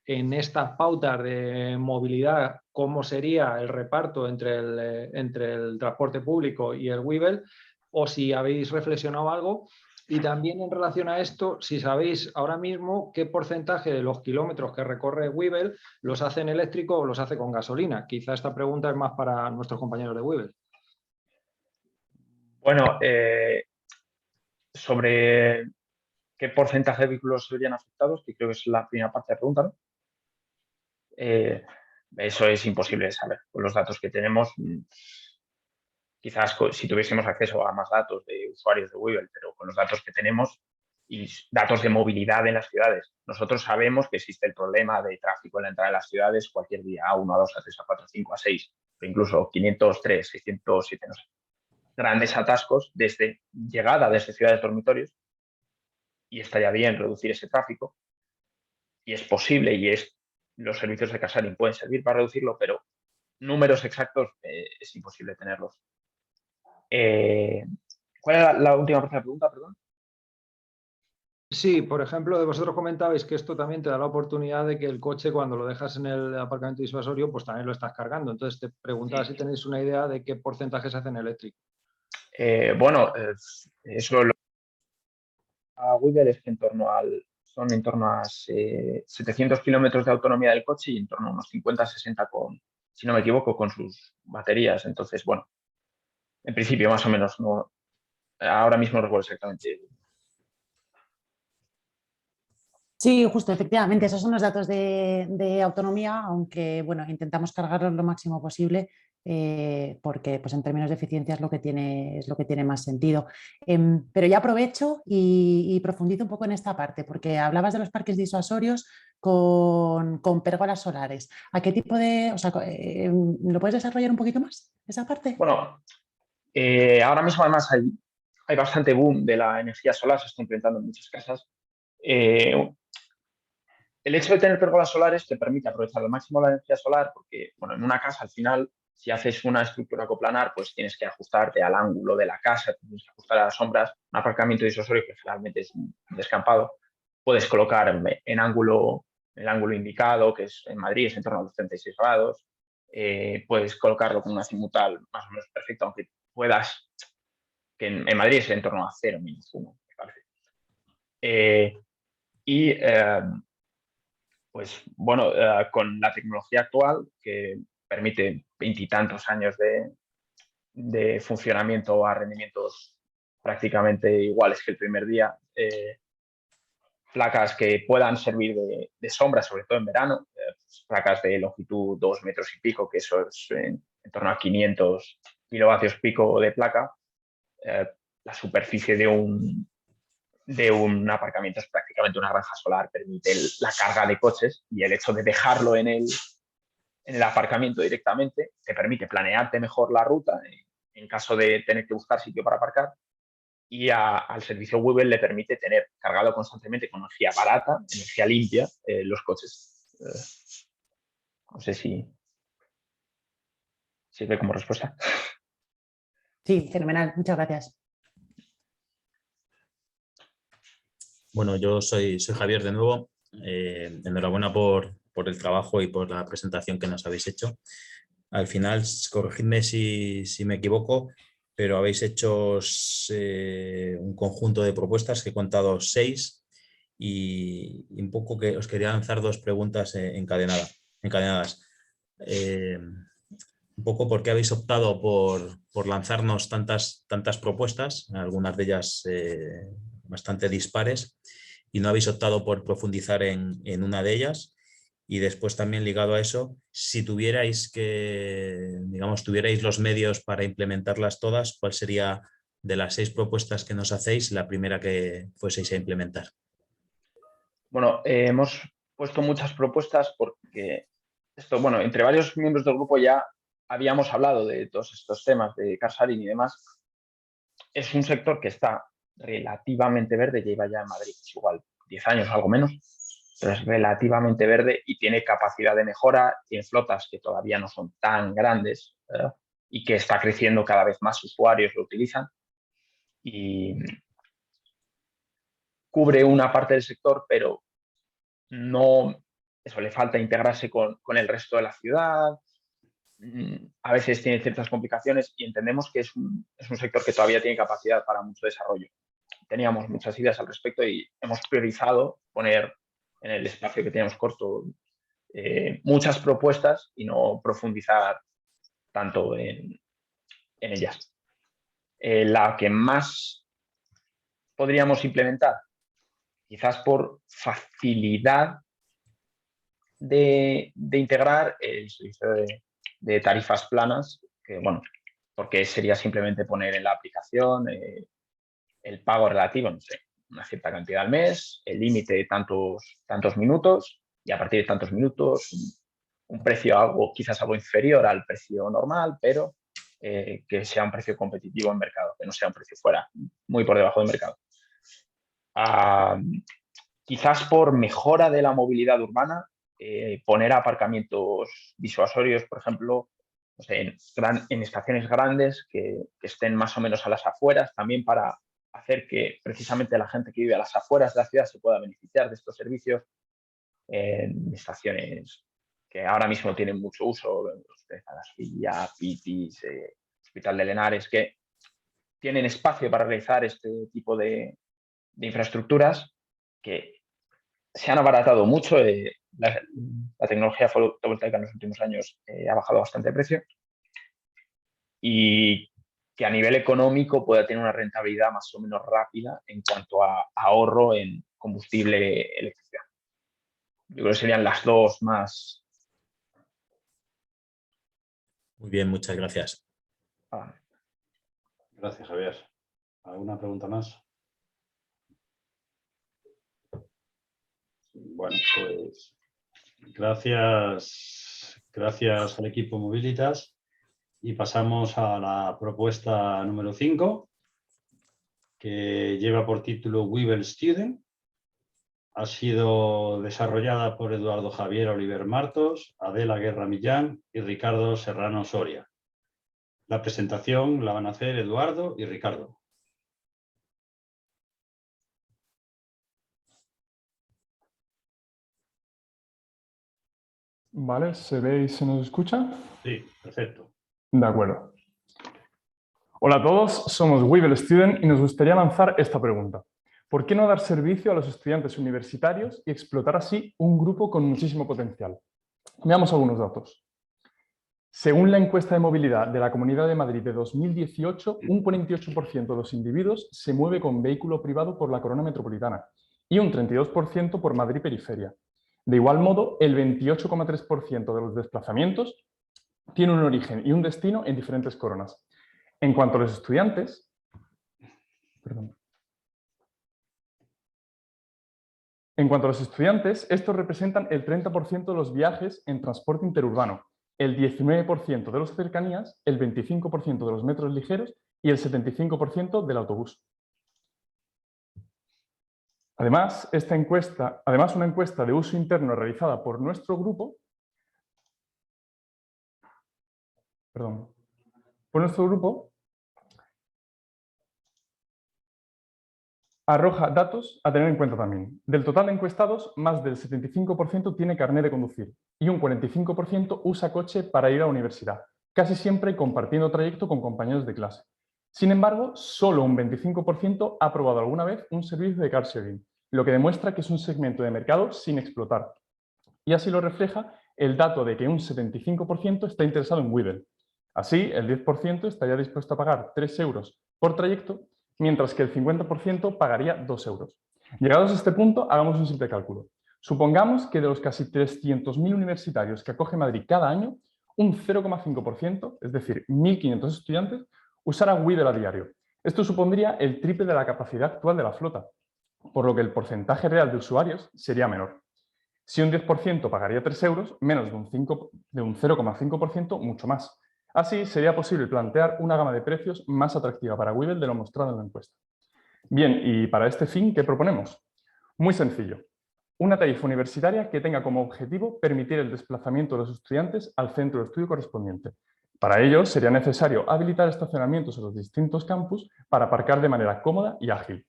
en estas pautas de movilidad cómo sería el reparto entre el transporte público y el Webull, o si habéis reflexionado algo. Y también en relación a esto, si sabéis ahora mismo qué porcentaje de los kilómetros que recorre Webull los hace en eléctrico o los hace con gasolina. Quizá esta pregunta es más para nuestros compañeros de Webull. Bueno, sobre qué porcentaje de vehículos serían afectados, que creo que es la primera parte de la pregunta, ¿no? Eso es imposible de saber. Con los datos que tenemos, quizás si tuviésemos acceso a más datos de usuarios de Webull, pero con los datos que tenemos y datos de movilidad en las ciudades, nosotros sabemos que existe el problema de tráfico en la entrada de las ciudades cualquier día, A1, A2, A3, A4, A5, A6, o incluso 503, 607, no sé. Grandes atascos desde llegada desde ciudades dormitorios, y estaría bien reducir ese tráfico, y es posible, y los servicios de CarSharing pueden servir para reducirlo, pero números exactos es imposible tenerlos. ¿Cuál era la última parte de la pregunta, perdón? Sí, por ejemplo, vosotros comentabais que esto también te da la oportunidad de que el coche, cuando lo dejas en el aparcamiento disuasorio, pues también lo estás cargando. Entonces te preguntaba si tenéis una idea de qué porcentaje se hace en eléctrico. Bueno, eso a Webull es que son en torno a 700 kilómetros de autonomía del coche y en torno a unos 50-60 si no me equivoco, con sus baterías. Entonces, bueno, en principio más o menos, no, ahora mismo no recuerdo exactamente. Sí, justo, efectivamente, esos son los datos de autonomía, aunque bueno, intentamos cargarlos lo máximo posible porque pues, en términos de eficiencia es lo que tiene más sentido. Pero ya aprovecho y profundizo un poco en esta parte, porque hablabas de los parques disuasorios con pérgolas solares. ¿A qué tipo de...? O sea, ¿lo puedes desarrollar un poquito más, esa parte? Bueno, ahora mismo además hay hay bastante boom de la energía solar, se está implementando en muchas casas. El hecho de tener pérgolas solares te permite aprovechar al máximo la energía solar porque, bueno, en una casa al final, si haces una estructura coplanar, pues tienes que ajustarte al ángulo de la casa, tienes que ajustar a las sombras. Un aparcamiento disuasorio que generalmente es un descampado, puedes colocar en el ángulo indicado, que es en Madrid es en torno a los 36 grados. Puedes colocarlo con un azimutal más o menos perfecto, aunque puedas, que en Madrid es en torno a 0, -1, me parece. Pues bueno, con la tecnología actual que permite 20 y tantos años de funcionamiento a rendimientos prácticamente iguales que el primer día, placas que puedan servir de sombra, sobre todo en verano, pues placas de longitud 2 metros y pico, que eso es en torno a 500 kilovatios pico de placa. La superficie de un aparcamiento es prácticamente una granja solar, permite la carga de coches y el hecho de dejarlo en el aparcamiento directamente te permite planearte mejor la ruta en caso de tener que buscar sitio para aparcar, y al servicio Webull le permite tener cargado constantemente con energía barata, energía limpia, los coches. No sé si sirve como respuesta. Sí, fenomenal. Muchas gracias. Bueno, yo soy Javier de nuevo. Enhorabuena por el trabajo y por la presentación que nos habéis hecho. Al final, corregidme si me equivoco, pero habéis hecho un conjunto de propuestas que he contado 6 y un poco que os quería lanzar 2 preguntas encadenadas. Un poco por qué habéis optado por lanzarnos tantas propuestas, algunas de ellas bastante dispares, y no habéis optado por profundizar en una de ellas. Y después también ligado a eso, si tuvierais los medios para implementarlas todas, ¿cuál sería de las 6 propuestas que nos hacéis la primera que fueseis a implementar? Bueno, hemos puesto muchas propuestas porque esto, bueno, entre varios miembros del grupo ya habíamos hablado de todos estos temas de car sharing y demás. Es un sector que está relativamente verde, lleva ya en Madrid es igual 10 años, algo menos, pero es relativamente verde y tiene capacidad de mejora, tiene flotas que todavía no son tan grandes y que está creciendo, cada vez más usuarios lo utilizan y cubre una parte del sector, pero no, eso le falta integrarse con el resto de la ciudad. A veces tiene ciertas complicaciones y entendemos que es un sector que todavía tiene capacidad para mucho desarrollo. Teníamos muchas ideas al respecto y hemos priorizado poner en el espacio que teníamos corto muchas propuestas y no profundizar tanto en ellas. La que más podríamos implementar, quizás por facilidad de integrar, el servicio de tarifas planas, que bueno, porque sería simplemente poner en la aplicación el pago relativo, no sé, una cierta cantidad al mes, el límite de tantos minutos y a partir de tantos minutos un precio quizás algo inferior al precio normal, pero que sea un precio competitivo en mercado, que no sea un precio fuera, muy por debajo del mercado. Quizás por mejora de la movilidad urbana, poner aparcamientos disuasorios, por ejemplo, no sé, en estaciones grandes que estén más o menos a las afueras, también para hacer que precisamente la gente que vive a las afueras de la ciudad se pueda beneficiar de estos servicios en estaciones que ahora mismo tienen mucho uso, las Villa, Pitis, Hospital de Lenares, que tienen espacio para realizar este tipo de infraestructuras que se han abaratado mucho. La tecnología fotovoltaica en los últimos años ha bajado bastante de precio y que a nivel económico pueda tener una rentabilidad más o menos rápida en cuanto a ahorro en combustible, electricidad. Yo creo que serían las 2 más. Muy bien, muchas gracias. Gracias, Javier. ¿Alguna pregunta más? Bueno, pues gracias al equipo Mobilitas y pasamos a la propuesta número 5. que lleva por título Weevil Student. Ha sido desarrollada por Eduardo Javier Oliver Martos, Adela Guerra Millán y Ricardo Serrano Soria. La presentación la van a hacer Eduardo y Ricardo. Vale, ¿se ve y se nos escucha? Sí, perfecto. De acuerdo. Hola a todos, somos Weevil Student y nos gustaría lanzar esta pregunta. ¿Por qué no dar servicio a los estudiantes universitarios y explotar así un grupo con muchísimo potencial? Veamos algunos datos. Según la encuesta de movilidad de la Comunidad de Madrid de 2018, un 48% de los individuos se mueve con vehículo privado por la corona metropolitana y un 32% por Madrid periferia. De igual modo, el 28,3% de los desplazamientos tiene un origen y un destino en diferentes coronas. En cuanto a los estudiantes, estos representan el 30% de los viajes en transporte interurbano, el 19% de los cercanías, el 25% de los metros ligeros y el 75% del autobús. Además, una encuesta de uso interno realizada por nuestro grupo, arroja datos a tener en cuenta también. Del total de encuestados, más del 75% tiene carnet de conducir y un 45% usa coche para ir a la universidad, casi siempre compartiendo trayecto con compañeros de clase. Sin embargo, solo un 25% ha probado alguna vez un servicio de car sharing, lo que demuestra que es un segmento de mercado sin explotar. Y así lo refleja el dato de que un 75% está interesado en Weevil. Así, el 10% estaría dispuesto a pagar 3 euros por trayecto, mientras que el 50% pagaría 2 euros. Llegados a este punto, hagamos un simple cálculo. Supongamos que de los casi 300.000 universitarios que acoge Madrid cada año, un 0,5%, es decir, 1.500 estudiantes, usara Weevil a diario. Esto supondría el triple de la capacidad actual de la flota, por lo que el porcentaje real de usuarios sería menor. Si un 10% pagaría 3 euros, menos de un 0,5%, mucho más. Así, sería posible plantear una gama de precios más atractiva para Weevil de lo mostrado en la encuesta. Bien, y para este fin, ¿qué proponemos? Muy sencillo. Una tarifa universitaria que tenga como objetivo permitir el desplazamiento de los estudiantes al centro de estudio correspondiente. Para ello, sería necesario habilitar estacionamientos en los distintos campus para aparcar de manera cómoda y ágil.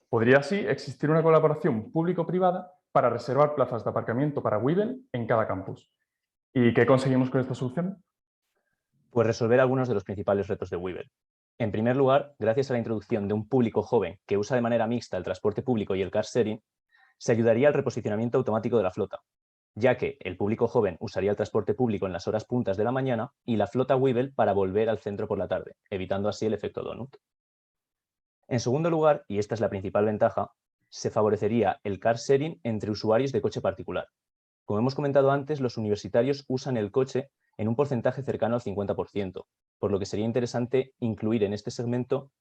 Podría así existir una colaboración público-privada para reservar plazas de aparcamiento para Weevil en cada campus. ¿Y qué conseguimos con esta solución? Pues resolver algunos de los principales retos de Weevil. En primer lugar, gracias a la introducción de un público joven que usa de manera mixta el transporte público y el car sharing, se ayudaría al reposicionamiento automático de la flota, ya que el público joven usaría el transporte público en las horas puntas de la mañana y la flota Weevil para volver al centro por la tarde, evitando así el efecto donut. En segundo lugar, y esta es la principal ventaja, se favorecería el car sharing entre usuarios de coche particular. Como hemos comentado antes, los universitarios usan el coche en un porcentaje cercano al 50%, por lo que sería interesante incluir en este segmento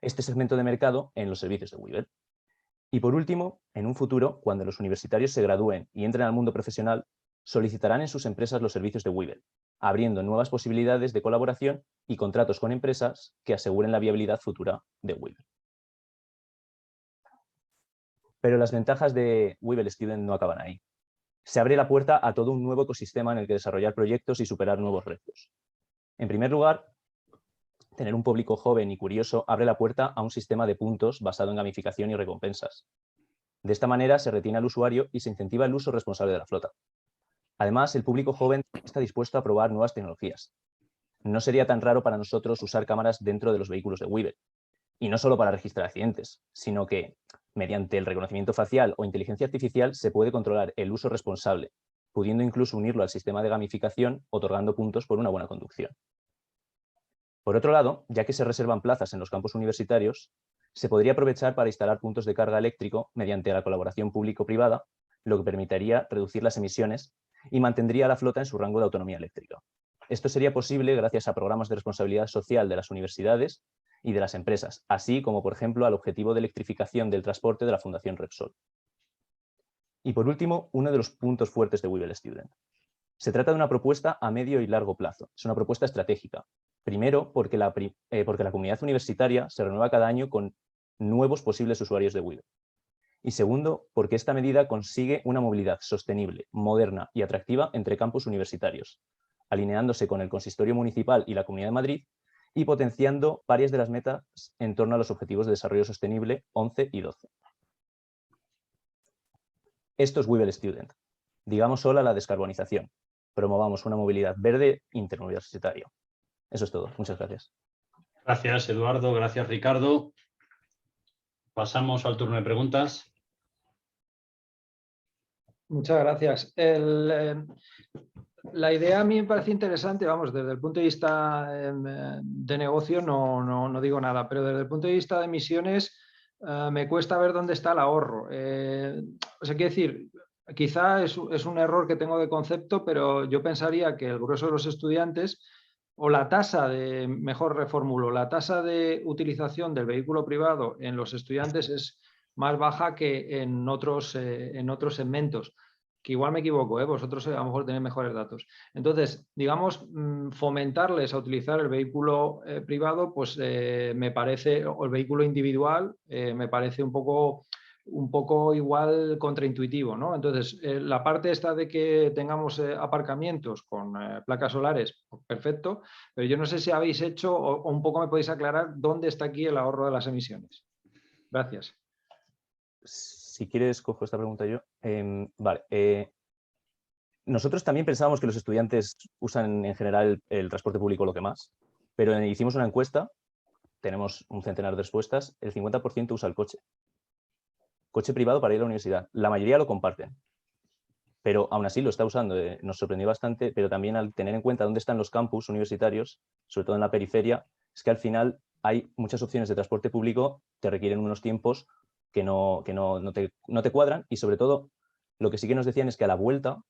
de mercado en los servicios de Weevil. Y por último, en un futuro, cuando los universitarios se gradúen y entren al mundo profesional, solicitarán en sus empresas los servicios de Weevil, abriendo nuevas posibilidades de colaboración y contratos con empresas que aseguren la viabilidad futura de Weevil. Pero las ventajas de Weevil Student no acaban ahí. Se abre la puerta a todo un nuevo ecosistema en el que desarrollar proyectos y superar nuevos retos. En primer lugar, tener un público joven y curioso abre la puerta a un sistema de puntos basado en gamificación y recompensas. De esta manera se retiene al usuario y se incentiva el uso responsable de la flota. Además, el público joven está dispuesto a probar nuevas tecnologías. No sería tan raro para nosotros usar cámaras dentro de los vehículos de Weevil. Y no solo para registrar accidentes, sino que, mediante el reconocimiento facial o inteligencia artificial, se puede controlar el uso responsable, pudiendo incluso unirlo al sistema de gamificación, otorgando puntos por una buena conducción. Por otro lado, ya que se reservan plazas en los campus universitarios, se podría aprovechar para instalar puntos de carga eléctrico mediante la colaboración público-privada, lo que permitiría reducir las emisiones y mantendría a la flota en su rango de autonomía eléctrica. Esto sería posible gracias a programas de responsabilidad social de las universidades y de las empresas, así como, por ejemplo, al objetivo de electrificación del transporte de la Fundación Repsol. Y por último, uno de los puntos fuertes de Weevil Student. Se trata de una propuesta a medio y largo plazo. Es una propuesta estratégica. Primero, porque la comunidad universitaria se renueva cada año con nuevos posibles usuarios de Weaver. Y segundo, porque esta medida consigue una movilidad sostenible, moderna y atractiva entre campus universitarios, alineándose con el consistorio municipal y la Comunidad de Madrid y potenciando varias de las metas en torno a los Objetivos de Desarrollo Sostenible 11 y 12. Esto es Weaver Student. Digamos hola a la descarbonización. Promovamos una movilidad verde interuniversitaria. Eso es todo. Muchas gracias. Gracias, Eduardo. Gracias, Ricardo. Pasamos al turno de preguntas. Muchas gracias. La idea a mí me parece interesante, vamos, desde el punto de vista de negocio no digo nada, pero desde el punto de vista de emisiones me cuesta ver dónde está el ahorro. O sea, quiero decir, quizá es un error que tengo de concepto, pero yo pensaría que el grueso de los estudiantes o la tasa de, mejor reformulo, la tasa de utilización del vehículo privado en los estudiantes es más baja que en otros segmentos, que igual me equivoco, vosotros a lo mejor tenéis mejores datos. Entonces, digamos, fomentarles a utilizar el vehículo privado, pues me parece, o el vehículo individual, me parece un poco igual contraintuitivo, ¿no? Entonces, la parte esta de que tengamos aparcamientos con placas solares, perfecto, pero yo no sé si habéis hecho o un poco me podéis aclarar dónde está aquí el ahorro de las emisiones. Gracias. Si quieres, cojo esta pregunta yo. Vale. Nosotros también pensábamos que los estudiantes usan en general el transporte público lo que más, pero hicimos una encuesta, tenemos un centenar de respuestas, el 50% usa el coche. Coche privado para ir a la universidad. La mayoría lo comparten, pero aún así lo está usando. Nos sorprendió bastante, pero también al tener en cuenta dónde están los campus universitarios, sobre todo en la periferia, es que al final hay muchas opciones de transporte público que requieren unos tiempos que no te cuadran, y sobre todo lo que sí que nos decían es que a la vuelta,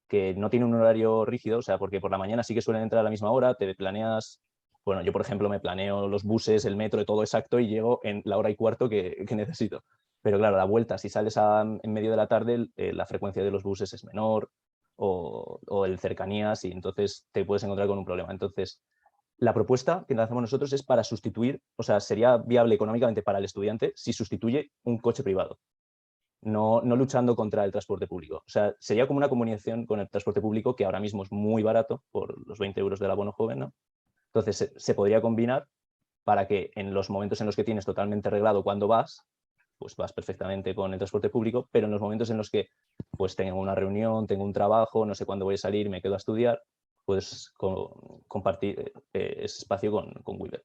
que no tiene un horario rígido, o sea, porque por la mañana sí que suelen entrar a la misma hora, te planeas, bueno, yo por ejemplo me planeo los buses, el metro, todo exacto y llego en la hora y cuarto que necesito. Pero claro, a la vuelta, si sales en medio de la tarde, la frecuencia de los buses es menor o el cercanías, y entonces te puedes encontrar con un problema. Entonces, la propuesta que hacemos nosotros es para sustituir, o sea, sería viable económicamente para el estudiante si sustituye un coche privado, no luchando contra el transporte público. O sea, sería como una combinación con el transporte público, que ahora mismo es muy barato por los 20 euros del abono joven, ¿no? Entonces, se podría combinar para que en los momentos en los que tienes totalmente arreglado cuando vas, pues vas perfectamente con el transporte público, pero en los momentos en los que pues tengo una reunión, tengo un trabajo, no sé cuándo voy a salir, me quedo a estudiar, pues compartir ese espacio con Weaver.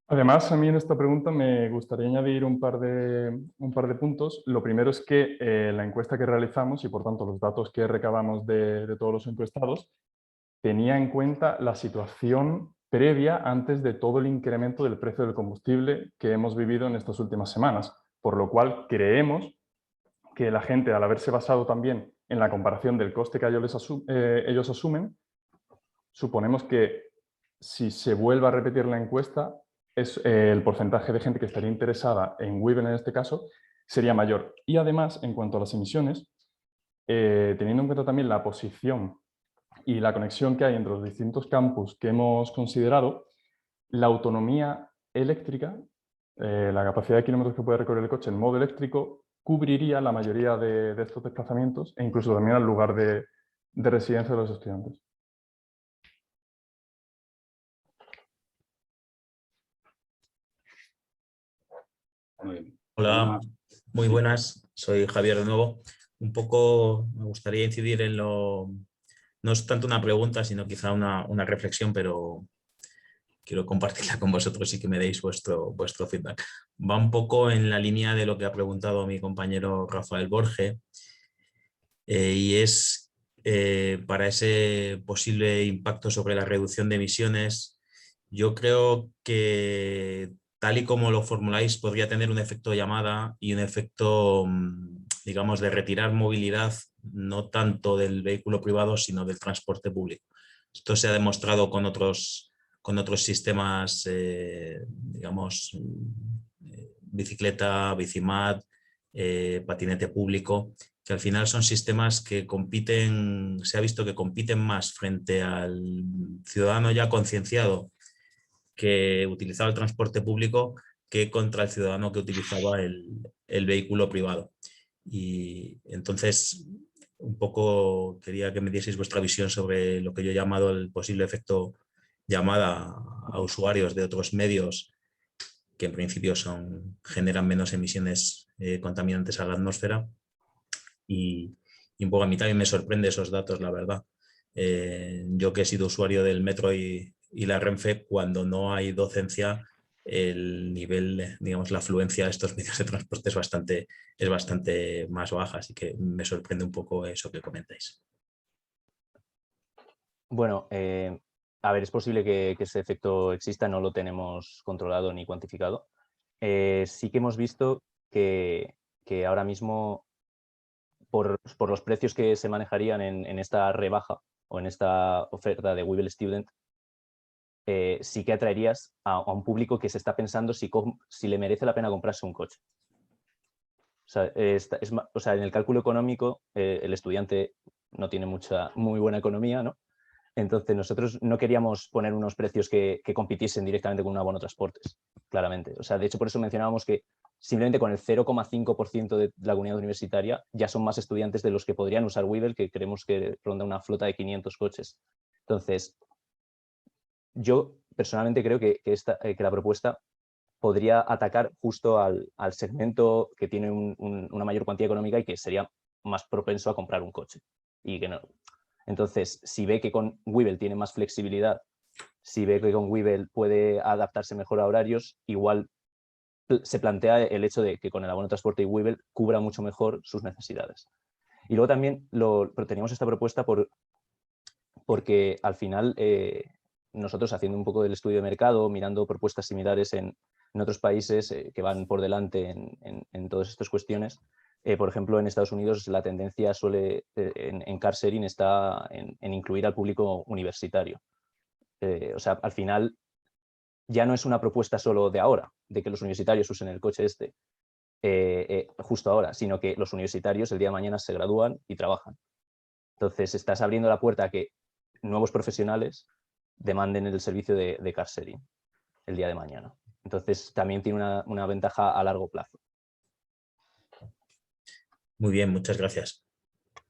Además, a mí en esta pregunta me gustaría añadir un par de puntos. Lo primero es que la encuesta que realizamos y por tanto los datos que recabamos de todos los encuestados tenía en cuenta la situación previa antes de todo el incremento del precio del combustible que hemos vivido en estas últimas semanas, por lo cual creemos que la gente, al haberse basado también en la comparación del coste que ellos asumen, suponemos que si se vuelve a repetir la encuesta, el porcentaje de gente que estaría interesada en Weaver en este caso sería mayor. Y además, en cuanto a las emisiones, teniendo en cuenta también la posición y la conexión que hay entre los distintos campus que hemos considerado, la autonomía eléctrica, la capacidad de kilómetros que puede recorrer el coche en modo eléctrico, cubriría la mayoría de estos desplazamientos e incluso también al lugar de residencia de los estudiantes. Hola, muy buenas, soy Javier de nuevo. Un poco me gustaría incidir en lo... No es tanto una pregunta, sino quizá una reflexión, pero quiero compartirla con vosotros y que me deis vuestro feedback. Va un poco en la línea de lo que ha preguntado mi compañero Rafael Borge, y es para ese posible impacto sobre la reducción de emisiones. Yo creo que tal y como lo formuláis podría tener un efecto llamada y un efecto, digamos, de retirar movilidad, no tanto del vehículo privado, sino del transporte público. Esto se ha demostrado con otros sistemas, digamos, bicicleta, bicimat, patinete público, que al final son sistemas que compiten, se ha visto que compiten más frente al ciudadano ya concienciado que utilizaba el transporte público que contra el ciudadano que utilizaba el vehículo privado. Y entonces, un poco quería que me dieseis vuestra visión sobre lo que yo he llamado el posible efecto llamada a usuarios de otros medios que en principio generan menos emisiones contaminantes a la atmósfera. Y un poco a mí también me sorprende esos datos, la verdad. Yo que he sido usuario del metro y la Renfe, cuando no hay docencia, el nivel, digamos, la afluencia de estos medios de transporte es bastante más baja, así que me sorprende un poco eso que comentáis. Bueno, a ver, es posible que ese efecto exista, no lo tenemos controlado ni cuantificado. Sí que hemos visto que ahora mismo, por los precios que se manejarían en esta rebaja o en esta oferta de Webull Student, sí que atraerías a un público que se está pensando si le merece la pena comprarse un coche. O sea, en el cálculo económico, el estudiante no tiene muy buena economía, ¿no? Entonces, nosotros no queríamos poner unos precios que compitiesen directamente con un abono transportes, claramente. O sea, de hecho, por eso mencionábamos que simplemente con el 0,5% de la comunidad universitaria ya son más estudiantes de los que podrían usar Webull, que creemos que ronda una flota de 500 coches. Entonces, yo personalmente creo que la propuesta podría atacar justo al segmento que tiene una mayor cuantía económica y que sería más propenso a comprar un coche. Y que no. Entonces, si ve que con Webull tiene más flexibilidad, si ve que con Webull puede adaptarse mejor a horarios, igual se plantea el hecho de que con el abono de transporte y Webull cubra mucho mejor sus necesidades. Y luego también teníamos esta propuesta porque al final nosotros, haciendo un poco del estudio de mercado, mirando propuestas similares en otros países que van por delante en todas estas cuestiones, por ejemplo, en Estados Unidos la tendencia en car sharing está en incluir al público universitario. O sea, al final ya no es una propuesta solo de ahora, de que los universitarios usen el coche justo ahora, sino que los universitarios el día de mañana se gradúan y trabajan. Entonces, estás abriendo la puerta a que nuevos profesionales demanden el servicio de car sharing el día de mañana. Entonces, también tiene una ventaja a largo plazo. Muy bien, muchas gracias.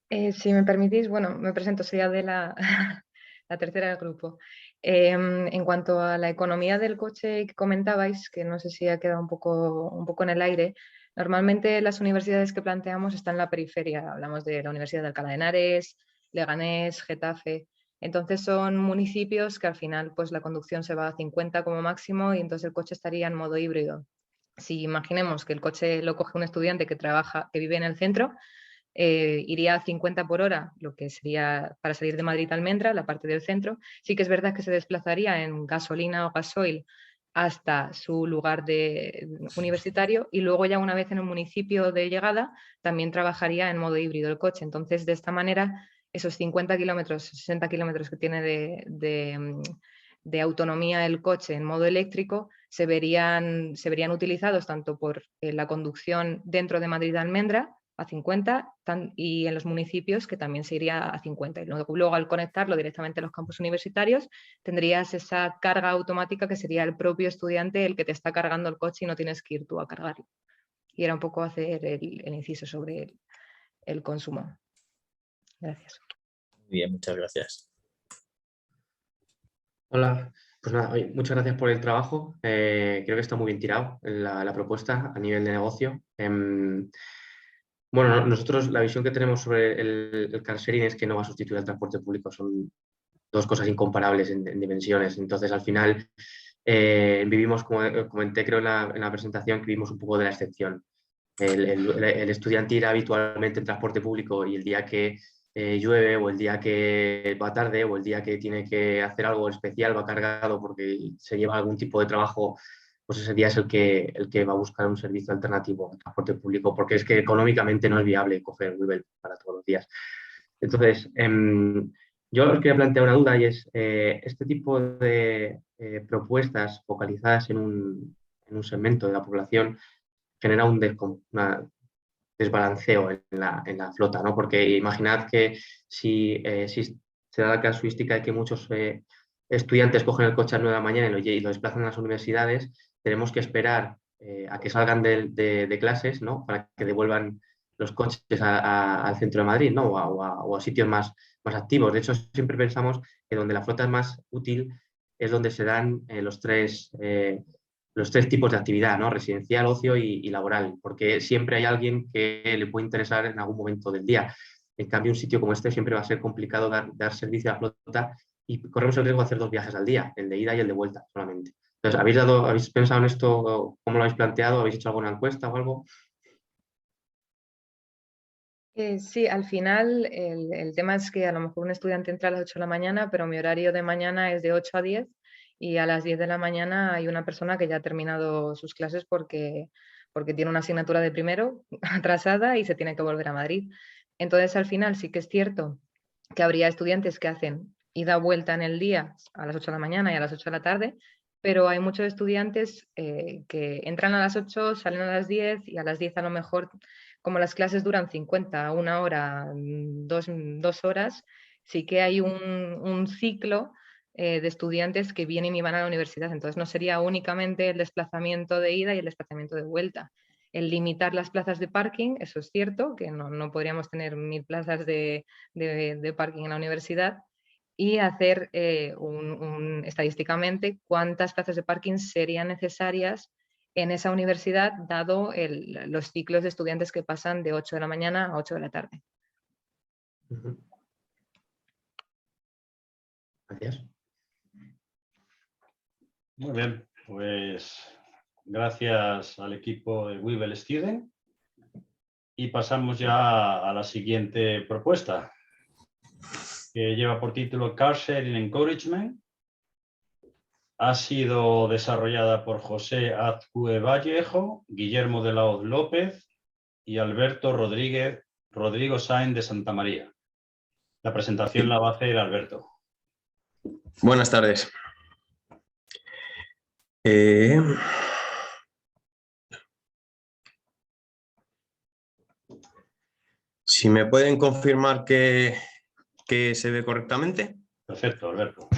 Si me permitís, bueno, me presento, soy Adela, la tercera del grupo. En cuanto a la economía del coche que comentabais, que no sé si ha quedado un poco en el aire, normalmente las universidades que planteamos están en la periferia. Hablamos de la Universidad de Alcalá de Henares, Leganés, Getafe. Entonces son municipios que al final pues la conducción se va a 50 como máximo y entonces el coche estaría en modo híbrido. Si imaginemos que el coche lo coge un estudiante que vive en el centro, iría a 50 por hora, lo que sería para salir de Madrid a Almendra, la parte del centro. Sí que es verdad que se desplazaría en gasolina o gasoil hasta su lugar universitario y luego ya una vez en el municipio de llegada también trabajaría en modo híbrido el coche. Entonces, de esta manera, esos 50 kilómetros, 60 kilómetros que tiene de autonomía el coche en modo eléctrico se verían utilizados tanto por la conducción dentro de Madrid-Almendra a 50 y en los municipios que también se iría a 50. Y luego al conectarlo directamente a los campus universitarios tendrías esa carga automática que sería el propio estudiante el que te está cargando el coche y no tienes que ir tú a cargarlo. Y era un poco hacer el inciso sobre el consumo. Gracias. Muy bien, muchas gracias. Hola, pues nada, muchas gracias por el trabajo. Creo que está muy bien tirado la propuesta a nivel de negocio. Bueno, nosotros la visión que tenemos sobre el car sharing es que no va a sustituir al transporte público, son dos cosas incomparables en dimensiones. Entonces, al final, vivimos, como comenté creo en la presentación, que vivimos un poco de la excepción. El estudiante irá habitualmente en transporte público y el día que llueve o el día que va tarde o el día que tiene que hacer algo especial va cargado porque se lleva algún tipo de trabajo, pues ese día es el que va a buscar un servicio alternativo al transporte público, porque es que económicamente no es viable coger Webull para todos los días. Entonces, yo os quería plantear una duda y es, este tipo de propuestas focalizadas en un segmento de la población genera un desbalanceo en la flota, ¿no? Porque imaginad que si se da la casuística de que muchos estudiantes cogen el coche a las 9 de la mañana y lo desplazan a las universidades, tenemos que esperar a que salgan de clases, ¿no? Para que devuelvan los coches al centro de Madrid, ¿no? o a sitios más activos. De hecho, siempre pensamos que donde la flota es más útil es donde se dan los tres tipos de actividad, ¿no? Residencial, ocio y laboral, porque siempre hay alguien que le puede interesar en algún momento del día. En cambio, un sitio como este siempre va a ser complicado dar servicio a la flota y corremos el riesgo de hacer 2 viajes al día, el de ida y el de vuelta solamente. Entonces, ¿habéis pensado en esto? ¿Cómo lo habéis planteado? ¿Habéis hecho alguna encuesta o algo? Sí, al final el tema es que a lo mejor un estudiante entra a las 8 de la mañana, pero mi horario de mañana es de 8 a 10 y a las 10 de la mañana hay una persona que ya ha terminado sus clases porque tiene una asignatura de primero atrasada y se tiene que volver a Madrid. Entonces, al final sí que es cierto que habría estudiantes que hacen ida vuelta en el día a las 8 de la mañana y a las 8 de la tarde, pero hay muchos estudiantes que entran a las 8, salen a las 10 y a las 10 a lo mejor, como las clases duran 50, 1 hora, 2 horas, sí que hay un ciclo de estudiantes que vienen y van a la universidad. Entonces no sería únicamente el desplazamiento de ida y el desplazamiento de vuelta. El limitar las plazas de parking, eso es cierto, que no podríamos tener 1000 plazas de parking en la universidad, y hacer estadísticamente cuántas plazas de parking serían necesarias en esa universidad, dado los ciclos de estudiantes que pasan de 8 de la mañana a 8 de la tarde. Gracias. Muy bien, pues gracias al equipo de Webull Student. Y pasamos ya a la siguiente propuesta, que lleva por título Car Sharing Encouragement. Ha sido desarrollada por José Azcue Vallejo, Guillermo de la Hoz López y Alberto Rodrigo Sáenz de Santa María. La presentación la va a hacer Alberto. Buenas tardes. Si me pueden confirmar que se ve correctamente. Perfecto, Alberto.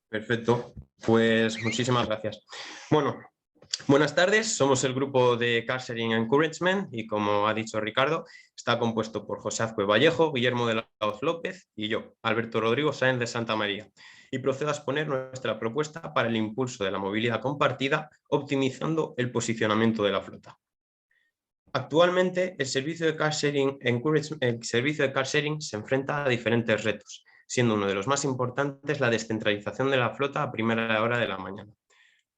Perfecto, pues muchísimas gracias. Bueno, buenas tardes, somos el grupo de Car Sharing Encouragement y como ha dicho Ricardo, está compuesto por José Azcue Vallejo, Guillermo de la Hoz López y yo, Alberto Rodrigo Sáenz de Santa María. Y procedo a exponer nuestra propuesta para el impulso de la movilidad compartida, optimizando el posicionamiento de la flota. Actualmente, el servicio de Car Sharing se enfrenta a diferentes retos, siendo uno de los más importantes la descentralización de la flota a primera hora de la mañana.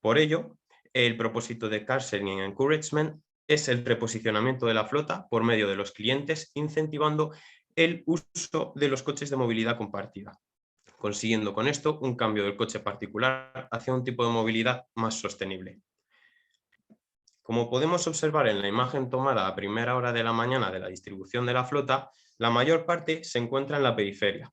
Por ello, el propósito de Car Sharing Encouragement es el reposicionamiento de la flota por medio de los clientes, incentivando el uso de los coches de movilidad compartida, consiguiendo con esto un cambio del coche particular hacia un tipo de movilidad más sostenible. Como podemos observar en la imagen tomada a primera hora de la mañana de la distribución de la flota, la mayor parte se encuentra en la periferia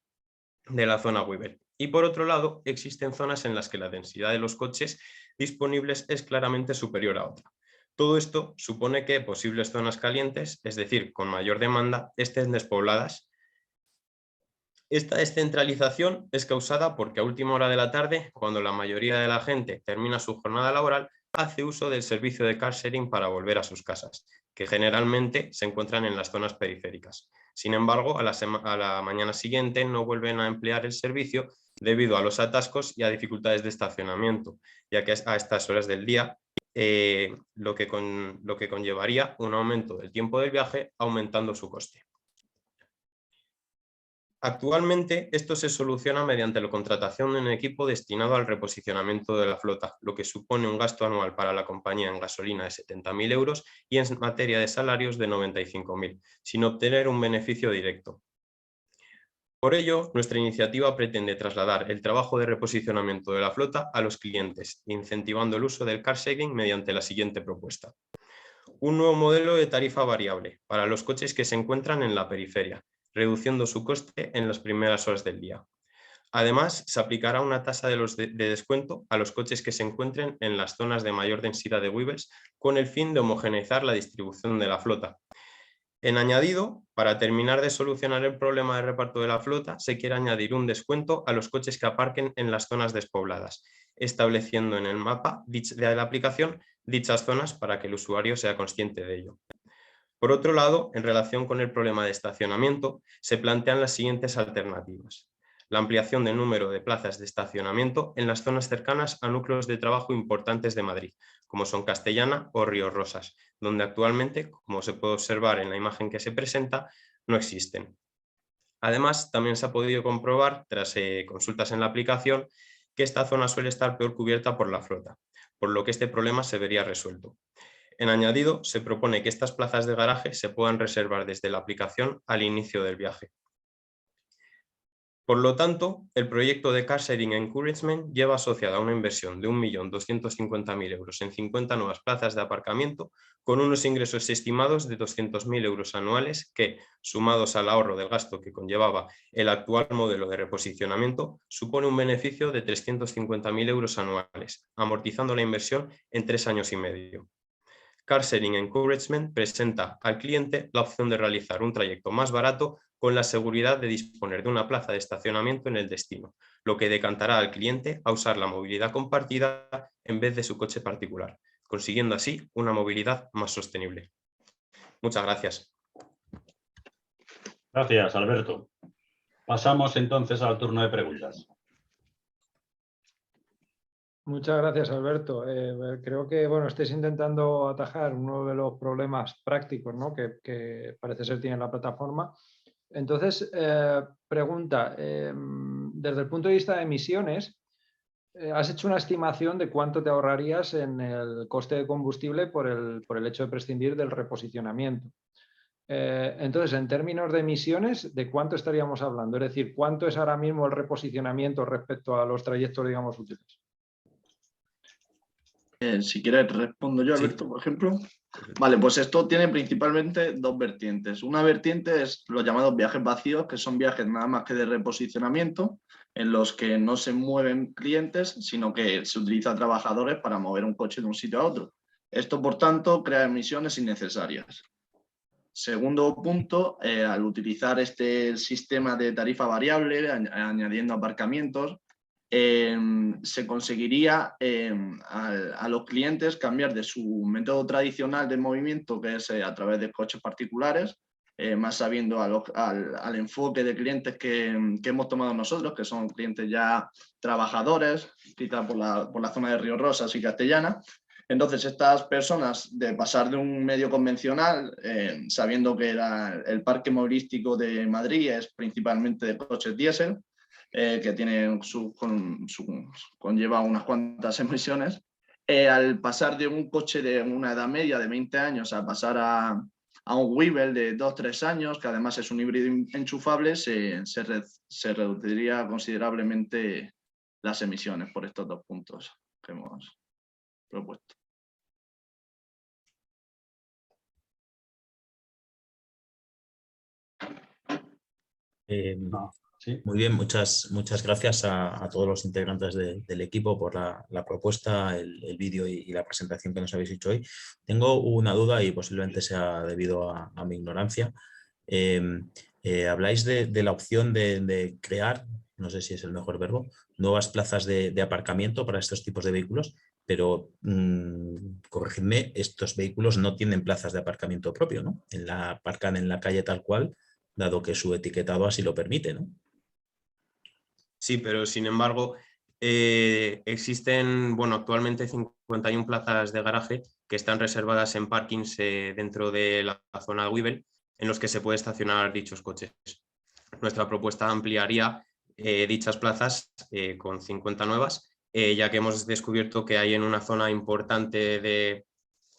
de la zona Webull. Y por otro lado, existen zonas en las que la densidad de los coches disponibles es claramente superior a otra. Todo esto supone que posibles zonas calientes, es decir, con mayor demanda, estén despobladas. Esta descentralización es causada porque a última hora de la tarde, cuando la mayoría de la gente termina su jornada laboral, hace uso del servicio de car sharing para volver a sus casas, que generalmente se encuentran en las zonas periféricas. Sin embargo, a la mañana siguiente no vuelven a emplear el servicio debido a los atascos y a dificultades de estacionamiento, ya que a estas horas del día lo que conllevaría un aumento del tiempo del viaje, aumentando su coste. Actualmente esto se soluciona mediante la contratación de un equipo destinado al reposicionamiento de la flota, lo que supone un gasto anual para la compañía en gasolina de 70.000 euros y en materia de salarios de 95.000, sin obtener un beneficio directo. Por ello, nuestra iniciativa pretende trasladar el trabajo de reposicionamiento de la flota a los clientes, incentivando el uso del car sharing mediante la siguiente propuesta. Un nuevo modelo de tarifa variable para los coches que se encuentran en la periferia, reduciendo su coste en las primeras horas del día. Además, se aplicará una tasa de descuento a los coches que se encuentren en las zonas de mayor densidad de Webull con el fin de homogeneizar la distribución de la flota. En añadido, para terminar de solucionar el problema de reparto de la flota, se quiere añadir un descuento a los coches que aparquen en las zonas despobladas, estableciendo en el mapa de la aplicación dichas zonas para que el usuario sea consciente de ello. Por otro lado, en relación con el problema de estacionamiento, se plantean las siguientes alternativas. La ampliación del número de plazas de estacionamiento en las zonas cercanas a núcleos de trabajo importantes de Madrid, como son Castellana o Ríos Rosas, donde actualmente, como se puede observar en la imagen que se presenta, no existen. Además, también se ha podido comprobar, tras consultas en la aplicación, que esta zona suele estar peor cubierta por la flota, por lo que este problema se vería resuelto. En añadido, se propone que estas plazas de garaje se puedan reservar desde la aplicación al inicio del viaje. Por lo tanto, el proyecto de Car Sharing Encouragement lleva asociada una inversión de 1.250.000 euros en 50 nuevas plazas de aparcamiento, con unos ingresos estimados de 200.000 euros anuales que, sumados al ahorro del gasto que conllevaba el actual modelo de reposicionamiento, supone un beneficio de 350.000 euros anuales, amortizando la inversión en 3 años y medio. Car Sharing Encouragement presenta al cliente la opción de realizar un trayecto más barato con la seguridad de disponer de una plaza de estacionamiento en el destino, lo que decantará al cliente a usar la movilidad compartida en vez de su coche particular, consiguiendo así una movilidad más sostenible. Muchas gracias. Gracias, Alberto. Pasamos entonces al turno de preguntas. Muchas gracias, Alberto. Creo que estáis intentando atajar uno de los problemas prácticos, ¿no?, que parece ser tiene la plataforma. Entonces, pregunta, desde el punto de vista de emisiones, ¿has hecho una estimación de cuánto te ahorrarías en el coste de combustible por el hecho de prescindir del reposicionamiento? Entonces, en términos de emisiones, ¿de cuánto estaríamos hablando? Es decir, ¿cuánto es ahora mismo el reposicionamiento respecto a los trayectos, digamos, útiles? Si quieres respondo yo, Alberto, por ejemplo. Vale, pues esto tiene principalmente dos vertientes. Una vertiente es los llamados viajes vacíos, que son viajes nada más que de reposicionamiento, en los que no se mueven clientes, sino que se utiliza trabajadores para mover un coche de un sitio a otro. Esto, por tanto, crea emisiones innecesarias. Segundo punto, al utilizar este sistema de tarifa variable, añadiendo aparcamientos, se conseguiría a los clientes cambiar de su método tradicional de movimiento, que es a través de coches particulares, más sabiendo al enfoque de clientes que hemos tomado nosotros, que son clientes ya trabajadores, quizá por la zona de Ríos Rosas y Castellana. Entonces, estas personas, de pasar de un medio convencional, sabiendo que el parque movilístico de Madrid es principalmente de coches diésel, que tiene conlleva unas cuantas emisiones, al pasar de un coche de una edad media de 20 años a pasar a un Weevil de 2-3 años, que además es un híbrido enchufable, se reduciría considerablemente las emisiones por estos dos puntos que hemos propuesto. Sí. Muy bien, muchas gracias a todos los integrantes del equipo por la propuesta, el vídeo y la presentación que nos habéis hecho hoy. Tengo una duda y posiblemente sea debido a mi ignorancia. Habláis de la opción de crear, no sé si es el mejor verbo, nuevas plazas de aparcamiento para estos tipos de vehículos, pero corregidme, estos vehículos no tienen plazas de aparcamiento propio, ¿no? Aparcan en la calle tal cual, dado que su etiquetado así lo permite, ¿no? Sí, pero sin embargo existen, actualmente 51 plazas de garaje que están reservadas en parkings dentro de la zona Weevil, en los que se puede estacionar dichos coches. Nuestra propuesta ampliaría dichas plazas con 50 nuevas, ya que hemos descubierto que hay en una zona importante de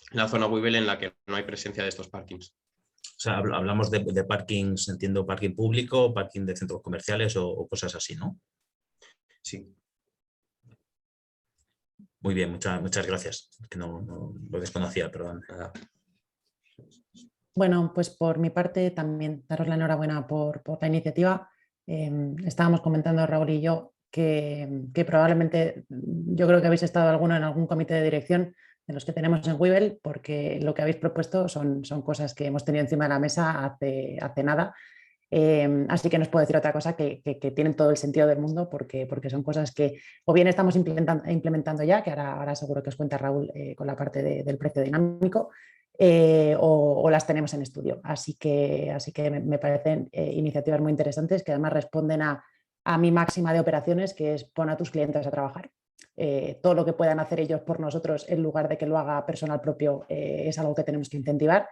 la zona Weevil en la que no hay presencia de estos parkings. O sea, hablamos de parkings, entiendo, parking público, parking de centros comerciales o cosas así, ¿no? Sí. Muy bien, muchas gracias. Que no lo desconocía, perdón. Bueno, pues por mi parte también daros la enhorabuena por la iniciativa. Estábamos comentando Raúl y yo que probablemente yo creo que habéis estado alguno en algún comité de dirección de los que tenemos en Weevil, porque lo que habéis propuesto son cosas que hemos tenido encima de la mesa hace nada. Así que no os puedo decir otra cosa que tienen todo el sentido del mundo porque son cosas que o bien estamos implementando ya, que ahora seguro que os cuenta Raúl con la parte del precio dinámico, o las tenemos en estudio. Así que me parecen iniciativas muy interesantes que además responden a mi máxima de operaciones, que es pon a tus clientes a trabajar. Todo lo que puedan hacer ellos por nosotros en lugar de que lo haga personal propio es algo que tenemos que incentivar.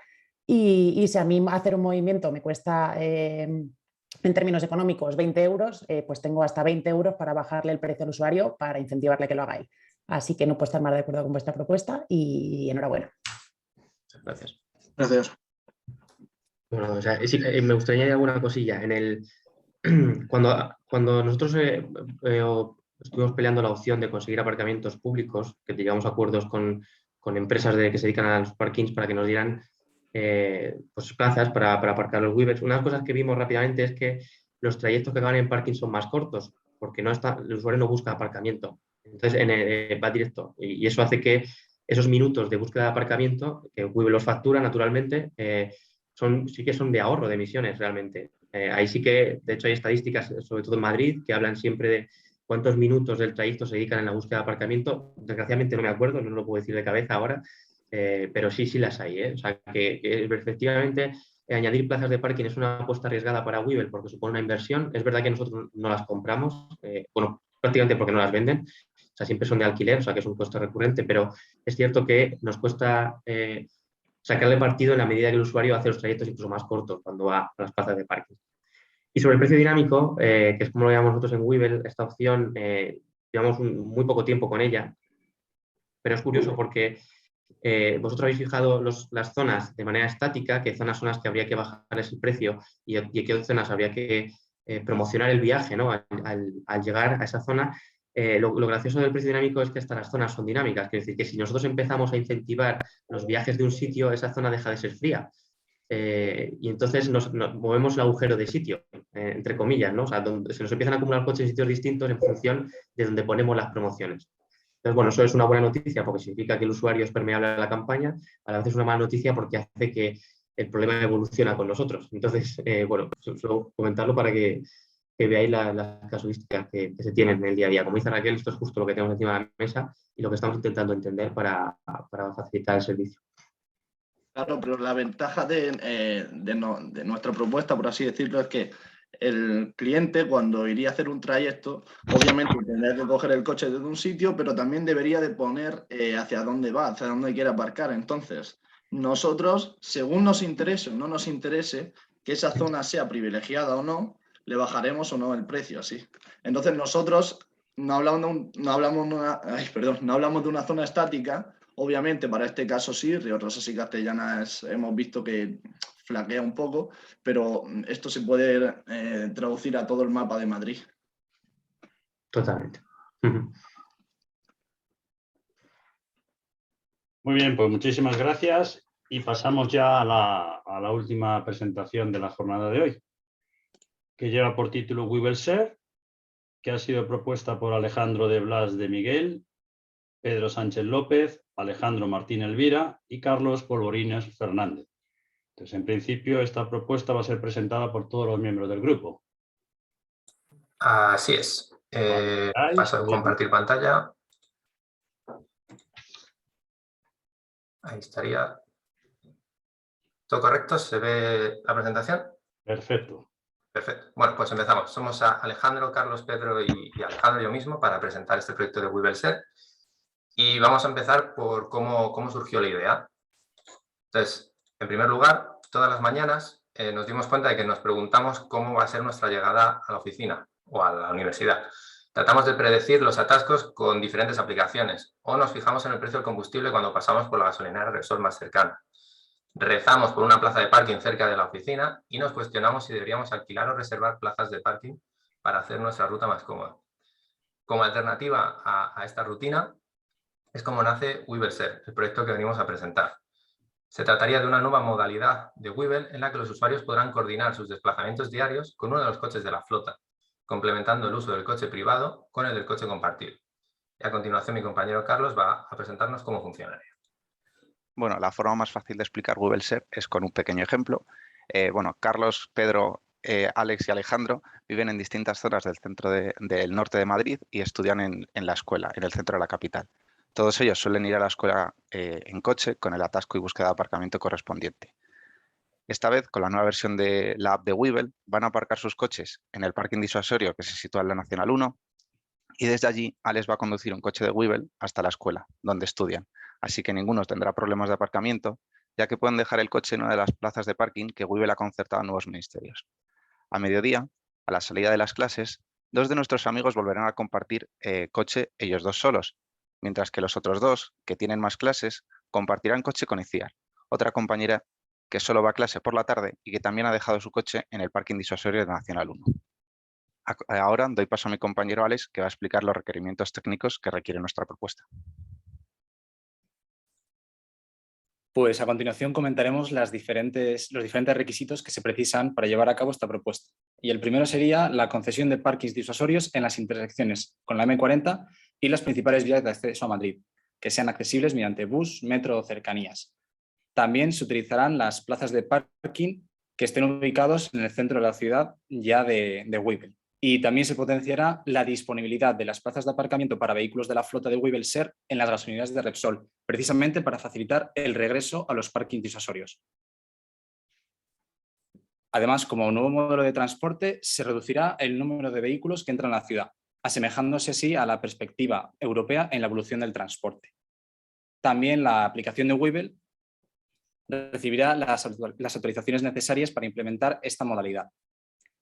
Y si a mí hacer un movimiento me cuesta, en términos económicos, 20 euros, pues tengo hasta 20 euros para bajarle el precio al usuario para incentivarle que lo haga él. Así que no puedo estar más de acuerdo con vuestra propuesta y enhorabuena. Gracias. Gracias. Bueno, o sea, sí, me gustaría añadir alguna cosilla. Cuando nosotros estuvimos peleando la opción de conseguir aparcamientos públicos, que llegamos a acuerdos con empresas que se dedican a los parkings para que nos dieran pues plazas para aparcar los Weavers. Una de las cosas que vimos rápidamente es que los trayectos que acaban en parking son más cortos, porque el usuario no busca aparcamiento. Entonces va directo. Y eso hace que esos minutos de búsqueda de aparcamiento, que Weaver los factura naturalmente, sí que son de ahorro de emisiones realmente. Ahí sí que, de hecho, hay estadísticas, sobre todo en Madrid, que hablan siempre de cuántos minutos del trayecto se dedican en la búsqueda de aparcamiento. Desgraciadamente no me acuerdo, no lo puedo decir de cabeza ahora, pero sí las hay. O sea, que efectivamente añadir plazas de parking es una apuesta arriesgada para Weaver porque supone una inversión. Es verdad que nosotros no las compramos, prácticamente porque no las venden. O sea, siempre son de alquiler, o sea, que es un costo recurrente, pero es cierto que nos cuesta sacarle partido en la medida que el usuario hace los trayectos incluso más cortos cuando va a las plazas de parking. Y sobre el precio dinámico, que es como lo llamamos nosotros en Weaver, esta opción, llevamos muy poco tiempo con ella, pero es curioso porque vosotros habéis fijado las zonas de manera estática, qué zonas son las que habría que bajarles el precio y qué zonas habría que promocionar el viaje, ¿no? Al llegar a esa zona. Lo gracioso del precio dinámico es que hasta las zonas son dinámicas, es decir, que si nosotros empezamos a incentivar los viajes de un sitio, esa zona deja de ser fría. Y entonces nos movemos el agujero de sitio, entre comillas, ¿no? O sea, donde se nos empiezan a acumular coches en sitios distintos en función de donde ponemos las promociones. Entonces, bueno, eso es una buena noticia porque significa que el usuario es permeable a la campaña, a la vez es una mala noticia porque hace que el problema evoluciona con nosotros. Entonces, bueno, solo comentarlo para que veáis las casuísticas que se tienen en el día a día. Como dice Raquel, esto es justo lo que tenemos encima de la mesa y lo que estamos intentando entender para facilitar el servicio. Claro, pero la ventaja de nuestra propuesta, por así decirlo, es que el cliente, cuando iría a hacer un trayecto, obviamente tendría que coger el coche desde un sitio, pero también debería de poner hacia dónde va, hacia dónde quiere aparcar. Entonces, nosotros, según nos interese o no nos interese, que esa zona sea privilegiada o no, le bajaremos o no el precio, así. Entonces, nosotros no hablamos de una zona estática. Obviamente, para este caso sí, Río Rosas y Castellanas hemos visto que flaquea un poco, pero esto se puede traducir a todo el mapa de Madrid. Totalmente. Muy bien, pues muchísimas gracias y pasamos ya a la última presentación de la jornada de hoy, que lleva por título Weaver Share, que ha sido propuesta por Alejandro de Blas de Miguel, Pedro Sánchez López, Alejandro Martín Elvira y Carlos Polvorines Fernández. Entonces, en principio, esta propuesta va a ser presentada por todos los miembros del grupo. Así es. Paso a compartir pantalla. Ahí estaría. ¿Todo correcto? ¿Se ve la presentación? Perfecto. Perfecto. Bueno, pues empezamos. Somos Alejandro, Carlos, Pedro y Alejandro y yo mismo para presentar este proyecto de Weaver Share. Y vamos a empezar por cómo surgió la idea. Entonces, en primer lugar, todas las mañanas nos dimos cuenta de que nos preguntamos cómo va a ser nuestra llegada a la oficina o a la universidad. Tratamos de predecir los atascos con diferentes aplicaciones o nos fijamos en el precio del combustible cuando pasamos por la gasolinera Repsol más cercana. Rezamos por una plaza de parking cerca de la oficina y nos cuestionamos si deberíamos alquilar o reservar plazas de parking para hacer nuestra ruta más cómoda. Como alternativa a esta rutina es como nace Weaver Share, el proyecto que venimos a presentar. Se trataría de una nueva modalidad de Weaver en la que los usuarios podrán coordinar sus desplazamientos diarios con uno de los coches de la flota, complementando el uso del coche privado con el del coche compartido. Y a continuación mi compañero Carlos va a presentarnos cómo funcionaría. Bueno, la forma más fácil de explicar Weaver Share es con un pequeño ejemplo. Bueno, Carlos, Pedro Alex y Alejandro viven en distintas zonas del centro del norte de Madrid y estudian en la escuela, en el centro de la capital. Todos ellos suelen ir a la escuela en coche con el atasco y búsqueda de aparcamiento correspondiente. Esta vez, con la nueva versión de la app de Webull, van a aparcar sus coches en el parking disuasorio que se sitúa en la Nacional 1 y desde allí Alex va a conducir un coche de Webull hasta la escuela, donde estudian. Así que ninguno tendrá problemas de aparcamiento, ya que pueden dejar el coche en una de las plazas de parking que Webull ha concertado en nuevos ministerios. A mediodía, a la salida de las clases, 2 de nuestros amigos volverán a compartir coche ellos 2 solos, mientras que los otros 2, que tienen más clases, compartirán coche con Iciar, otra compañera que solo va a clase por la tarde y que también ha dejado su coche en el parking disuasorio de Nacional 1. Ahora doy paso a mi compañero Alex, que va a explicar los requerimientos técnicos que requiere nuestra propuesta. Pues a continuación comentaremos los diferentes requisitos que se precisan para llevar a cabo esta propuesta. Y el primero sería la concesión de parkings disuasorios en las intersecciones con la M40 y las principales vías de acceso a Madrid, que sean accesibles mediante bus, metro o cercanías. También se utilizarán las plazas de parking que estén ubicados en el centro de la ciudad ya de Webull. Y también se potenciará la disponibilidad de las plazas de aparcamiento para vehículos de la flota de Webull Ser en las gasolineras de Repsol, precisamente para facilitar el regreso a los parkings disuasorios. Además, como nuevo modelo de transporte, se reducirá el número de vehículos que entran a la ciudad, asemejándose así a la perspectiva europea en la evolución del transporte. También la aplicación de Webull recibirá las autorizaciones necesarias para implementar esta modalidad.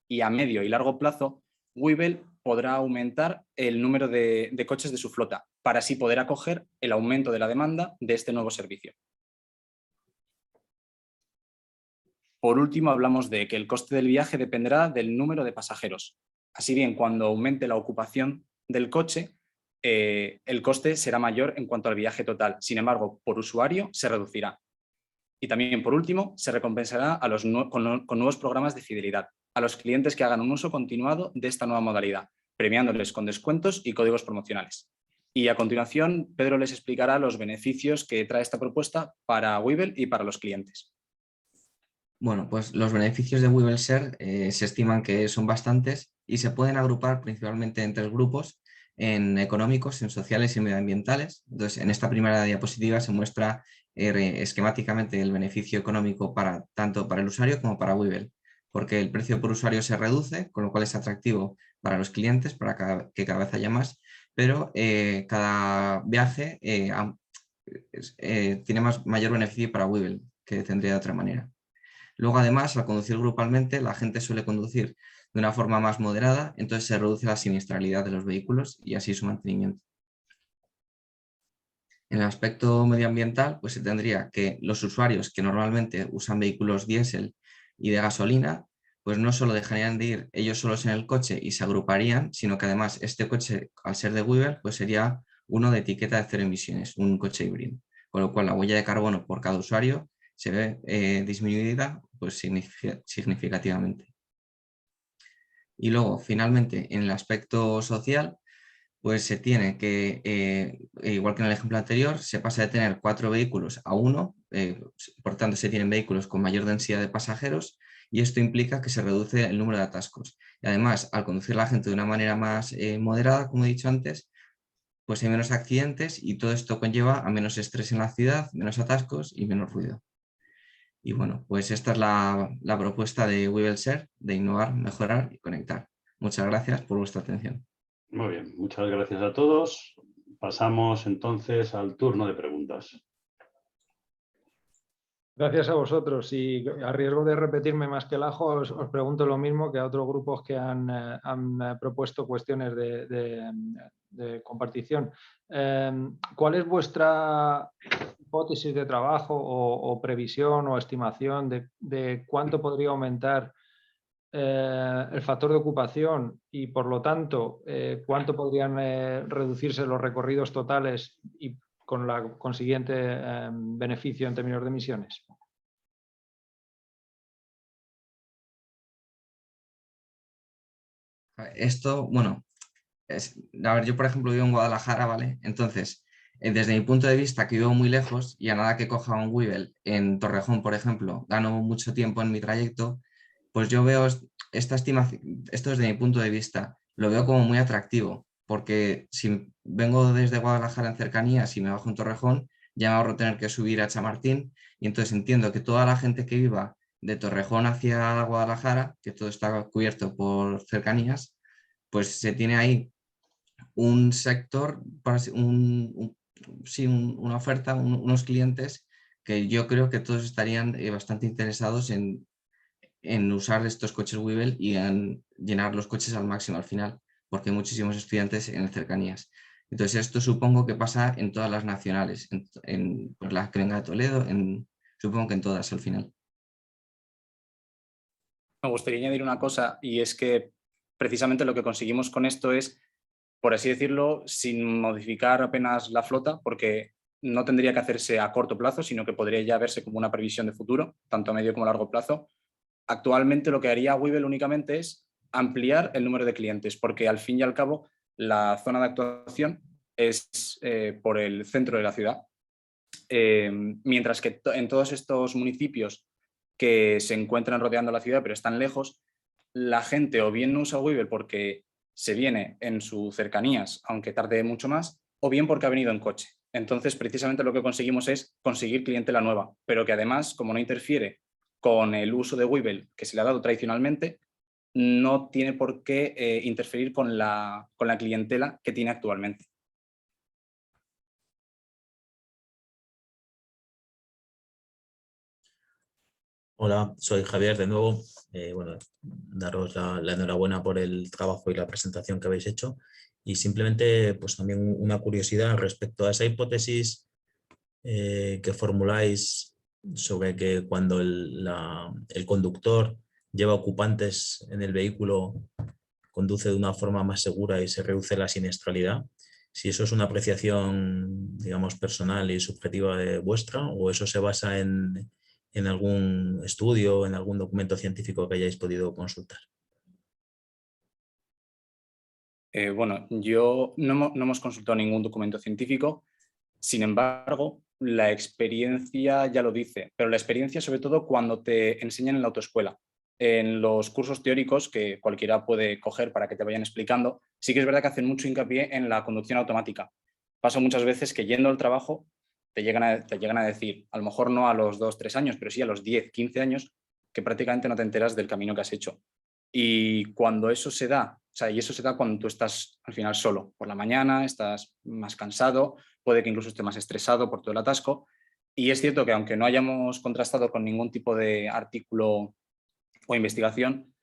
Y a medio y largo plazo, Webull podrá aumentar el número de coches de su flota para así poder acoger el aumento de la demanda de este nuevo servicio. Por último, hablamos de que el coste del viaje dependerá del número de pasajeros. Así bien, cuando aumente la ocupación del coche, el coste será mayor en cuanto al viaje total. Sin embargo, por usuario se reducirá. Y también, por último, se recompensará con nuevos programas de fidelidad a los clientes que hagan un uso continuado de esta nueva modalidad, premiándoles con descuentos y códigos promocionales. Y a continuación, Pedro les explicará los beneficios que trae esta propuesta para Webull y para los clientes. Bueno, pues los beneficios de Webull Ser se estiman que son bastantes y se pueden agrupar principalmente en 3 grupos, en económicos, en sociales y medioambientales. Entonces, en esta primera diapositiva se muestra esquemáticamente el beneficio económico tanto para el usuario como para Webull, porque el precio por usuario se reduce, con lo cual es atractivo para los clientes, para que cada vez haya más, pero cada viaje tiene mayor beneficio para Webull que tendría de otra manera. Luego, además, al conducir grupalmente, la gente suele conducir de una forma más moderada, entonces se reduce la siniestralidad de los vehículos y así su mantenimiento. En el aspecto medioambiental, pues se tendría que los usuarios que normalmente usan vehículos diésel y de gasolina, pues no solo dejarían de ir ellos solos en el coche y se agruparían, sino que además este coche, al ser de Webull, pues sería uno de etiqueta de 0 emisiones, un coche híbrido, con lo cual la huella de carbono por cada usuario se ve disminuida pues, significativamente. Y luego, finalmente, en el aspecto social, pues se tiene que, igual que en el ejemplo anterior, se pasa de tener 4 vehículos a 1, por tanto se tienen vehículos con mayor densidad de pasajeros y esto implica que se reduce el número de atascos. Y además, al conducir la gente de una manera más moderada, como he dicho antes, pues hay menos accidentes y todo esto conlleva a menos estrés en la ciudad, menos atascos y menos ruido. Y bueno, pues esta es la propuesta de Webull Ser, de innovar, mejorar y conectar. Muchas gracias por vuestra atención. Muy bien, muchas gracias a todos. Pasamos entonces al turno de preguntas. Gracias a vosotros y a riesgo de repetirme más que el ajo, os pregunto lo mismo que a otros grupos que han propuesto cuestiones de compartición. ¿Cuál es vuestra hipótesis de trabajo o previsión o estimación de cuánto podría aumentar el factor de ocupación y por lo tanto cuánto podrían reducirse los recorridos totales y con la consiguiente beneficio en términos de emisiones? Esto, bueno, a ver, yo por ejemplo vivo en Guadalajara, ¿vale? Entonces, desde mi punto de vista, que vivo muy lejos y a nada que coja un Webull en Torrejón, por ejemplo, gano mucho tiempo en mi trayecto, pues yo veo esta estimación, esto desde mi punto de vista, lo veo como muy atractivo, porque si vengo desde Guadalajara en cercanías y me bajo en Torrejón, ya me ahorro tener que subir a Chamartín, y entonces entiendo que toda la gente que viva de Torrejón hacia Guadalajara, que todo está cubierto por cercanías, pues se tiene ahí un sector, una oferta, unos clientes que yo creo que todos estarían bastante interesados en usar estos coches Webull y en llenar los coches al máximo al final, porque hay muchísimos estudiantes en cercanías. Entonces esto supongo que pasa en todas las nacionales, en pues, la Crenga de Toledo, supongo que en todas al final. Me gustaría añadir una cosa, y es que precisamente lo que conseguimos con esto es, por así decirlo, sin modificar apenas la flota, porque no tendría que hacerse a corto plazo, sino que podría ya verse como una previsión de futuro, tanto a medio como a largo plazo. Actualmente lo que haría Webull únicamente es ampliar el número de clientes, porque al fin y al cabo la zona de actuación es por el centro de la ciudad, mientras que en todos estos municipios que se encuentran rodeando la ciudad pero están lejos, la gente o bien no usa Webull porque se viene en sus cercanías, aunque tarde mucho más, o bien porque ha venido en coche. Entonces, precisamente lo que conseguimos es conseguir clientela nueva, pero que además, como no interfiere con el uso de Webull que se le ha dado tradicionalmente, no tiene por qué interferir con la clientela que tiene actualmente. Hola, soy Javier de nuevo. Bueno, daros la enhorabuena por el trabajo y la presentación que habéis hecho. Y simplemente, pues también una curiosidad respecto a esa hipótesis que formuláis sobre que cuando el conductor lleva ocupantes en el vehículo, conduce de una forma más segura y se reduce la siniestralidad. Si eso es una apreciación, digamos, personal y subjetiva vuestra, o eso se basa en algún estudio, en algún documento científico que hayáis podido consultar. Bueno, no hemos consultado ningún documento científico, sin embargo, la experiencia ya lo dice, pero la experiencia sobre todo cuando te enseñan en la autoescuela. En los cursos teóricos que cualquiera puede coger para que te vayan explicando, sí que es verdad que hacen mucho hincapié en la conducción automática. Pasa muchas veces que yendo al trabajo te llegan a decir, a lo mejor no a los 2-3 años, pero sí a los 10, 15 años, que prácticamente no te enteras del camino que has hecho. Y cuando eso se da, y eso se da cuando tú estás al final solo, por la mañana, estás más cansado, puede que incluso estés más estresado por todo el atasco. Y es cierto que aunque no hayamos contrastado con ningún tipo de artículo o investigación,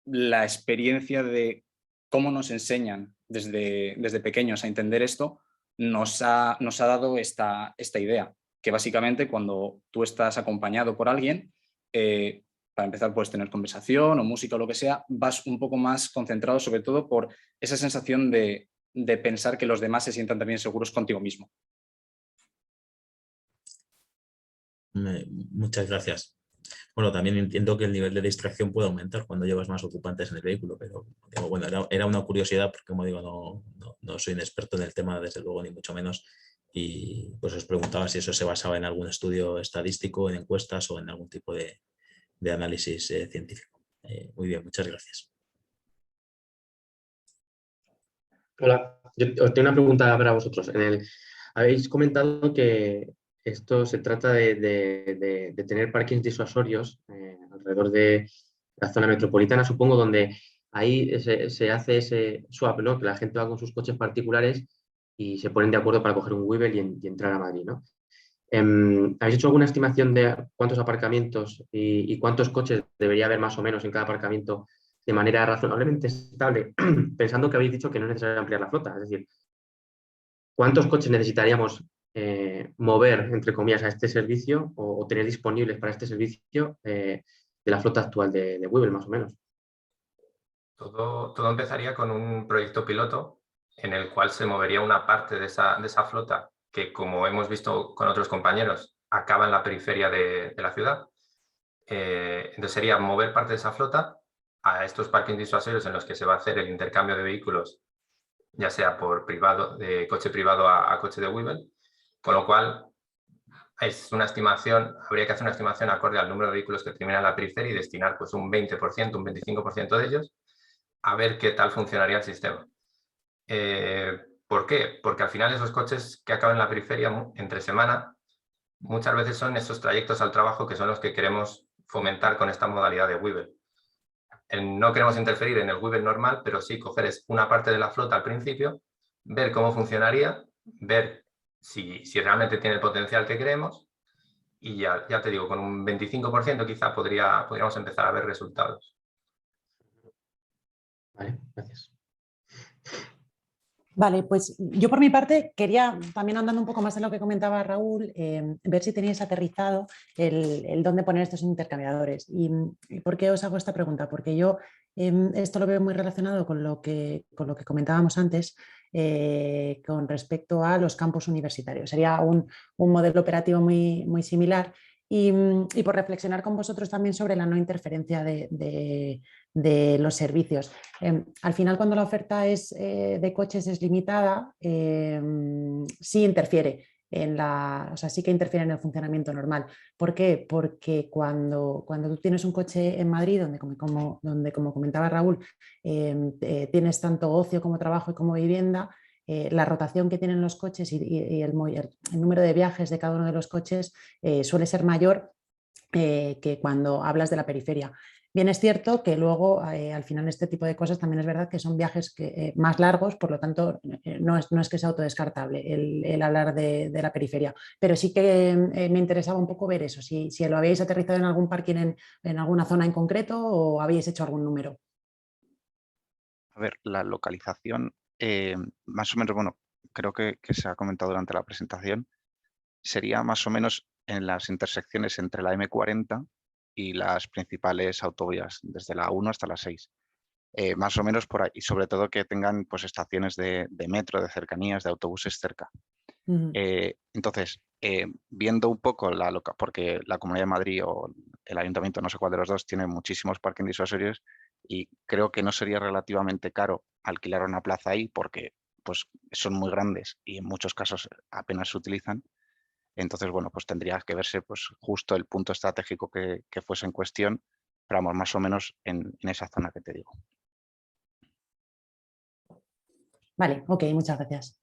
la experiencia de cómo nos enseñan desde pequeños a entender esto nos ha dado esta idea, que básicamente cuando tú estás acompañado por alguien, para empezar puedes tener conversación o música o lo que sea, vas un poco más concentrado sobre todo por esa sensación de pensar que los demás se sientan también seguros contigo mismo. Muchas gracias. Bueno, también entiendo que el nivel de distracción puede aumentar cuando llevas más ocupantes en el vehículo, pero digo, bueno, era una curiosidad porque, como digo, no soy un experto en el tema, desde luego, ni mucho menos, y pues os preguntaba si eso se basaba en algún estudio estadístico, en encuestas o en algún tipo de análisis científico. Muy bien, muchas gracias. Hola, yo tengo una pregunta para vosotros. Habéis comentado que esto se trata de tener parkings disuasorios alrededor de la zona metropolitana, supongo, donde ahí se hace ese swap, ¿no? Que la gente va con sus coches particulares y se ponen de acuerdo para coger un Webull y entrar a Madrid, ¿no? ¿Habéis hecho alguna estimación de cuántos aparcamientos y cuántos coches debería haber más o menos en cada aparcamiento de manera razonablemente estable, pensando que habéis dicho que no es necesario ampliar la flota? Es decir, ¿cuántos coches necesitaríamos mover, entre comillas, a este servicio o tener disponibles para este servicio de la flota actual de Webull, más o menos? Todo empezaría con un proyecto piloto en el cual se movería una parte de esa flota que, como hemos visto con otros compañeros, acaba en la periferia de la ciudad. Entonces sería mover parte de esa flota a estos parkings disuasorios en los que se va a hacer el intercambio de vehículos, ya sea por de coche privado a coche de Webull, con lo cual es una estimación, habría que hacer una estimación acorde al número de vehículos que terminan en la periferia y destinar pues un 20%, un 25% de ellos a ver qué tal funcionaría el sistema. ¿Por qué? Porque al final esos coches que acaban en la periferia entre semana muchas veces son esos trayectos al trabajo que son los que queremos fomentar con esta modalidad de Weevil. No queremos interferir en el Weevil normal, pero sí coger una parte de la flota al principio, ver cómo funcionaría, ver si realmente tiene el potencial que queremos y ya te digo, con un 25% quizá podríamos empezar a ver resultados. Vale, gracias. Vale, pues yo por mi parte quería, también andando un poco más en lo que comentaba Raúl, ver si teníais aterrizado el dónde poner estos intercambiadores. ¿Y por qué os hago esta pregunta? Porque yo esto lo veo muy relacionado con lo que comentábamos antes, con respecto a los campus universitarios. Sería un modelo operativo muy, muy similar. Y por reflexionar con vosotros también sobre la no interferencia de los servicios. Al final, cuando la oferta de coches es limitada, sí interfiere sí que interfiere en el funcionamiento normal. ¿Por qué? Porque cuando tú tienes un coche en Madrid, donde como comentaba Raúl, tienes tanto ocio como trabajo y como vivienda, la rotación que tienen los coches y el número de viajes de cada uno de los coches suele ser mayor que cuando hablas de la periferia. Bien, es cierto que luego al final este tipo de cosas también es verdad que son viajes más largos, por lo tanto no es que sea autodescartable el hablar de la periferia, pero sí que me interesaba un poco ver eso, si lo habéis aterrizado en algún parking en alguna zona en concreto o habéis hecho algún número. A ver, la localización, más o menos, bueno, creo que se ha comentado durante la presentación, sería más o menos en las intersecciones entre la M40 y las principales autovías, desde la 1 hasta la 6. Más o menos por ahí, y sobre todo que tengan pues, estaciones de metro, de cercanías, de autobuses cerca. Entonces, viendo un poco porque la Comunidad de Madrid o el Ayuntamiento, no sé cuál de los dos, tiene muchísimos parking disuasorios y creo que no sería relativamente caro alquilar una plaza ahí porque pues, son muy grandes y en muchos casos apenas se utilizan. Entonces, bueno, pues tendría que verse pues, justo el punto estratégico que fuese en cuestión, pero vamos, más o menos en esa zona que te digo. Vale, ok, muchas gracias.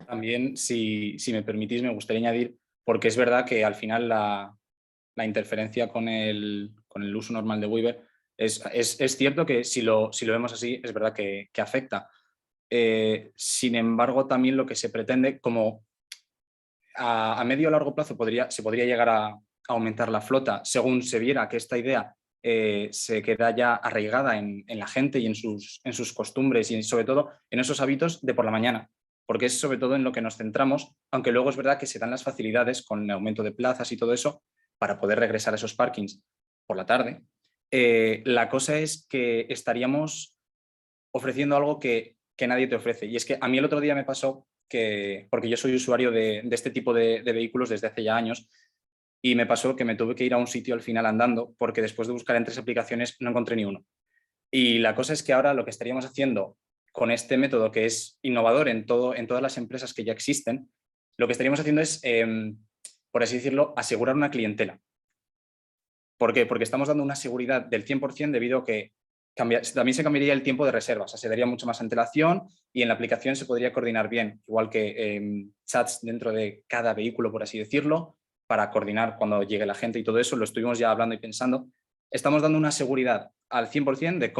También, si me permitís, me gustaría añadir, porque es verdad que al final la interferencia con el uso normal de Weaver es cierto que si lo vemos así, es verdad que afecta. Sin embargo, también lo que se pretende, como a medio o largo plazo se podría llegar a aumentar la flota según se viera que esta idea se queda ya arraigada en la gente y en sus costumbres y sobre todo en esos hábitos de por la mañana, porque es sobre todo en lo que nos centramos, aunque luego es verdad que se dan las facilidades con el aumento de plazas y todo eso para poder regresar a esos parkings por la tarde. La cosa es que estaríamos ofreciendo algo que nadie te ofrece. Y es que a mí el otro día me pasó porque yo soy usuario de este tipo de vehículos desde hace ya años, y me pasó que me tuve que ir a un sitio al final andando porque después de buscar en 3 aplicaciones no encontré ni uno. Y la cosa es que ahora lo que estaríamos haciendo con este método, que es innovador en todas las empresas que ya existen, lo que estaríamos haciendo es, por así decirlo, asegurar una clientela. ¿Por qué? Porque estamos dando una seguridad del 100% debido a que también se cambiaría el tiempo de reserva, o sea, se daría mucho más antelación y en la aplicación se podría coordinar bien, igual que chats dentro de cada vehículo, por así decirlo, para coordinar cuando llegue la gente y todo eso. Lo estuvimos ya hablando y pensando. Estamos dando una seguridad al 100% de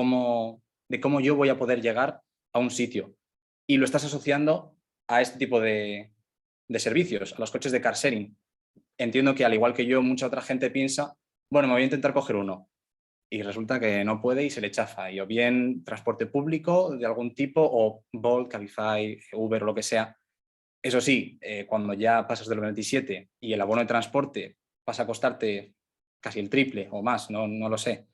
cómo yo voy a poder llegar a un sitio, y lo estás asociando a este tipo de servicios, a los coches de car sharing. Entiendo que al igual que yo, mucha otra gente piensa, bueno, me voy a intentar coger uno, y resulta que no puede y se le chafa, y o bien transporte público de algún tipo o Bolt, Cabify, Uber o lo que sea. Eso sí, cuando ya pasas del 27 y el abono de transporte pasa a costarte casi el triple o más, no lo sé,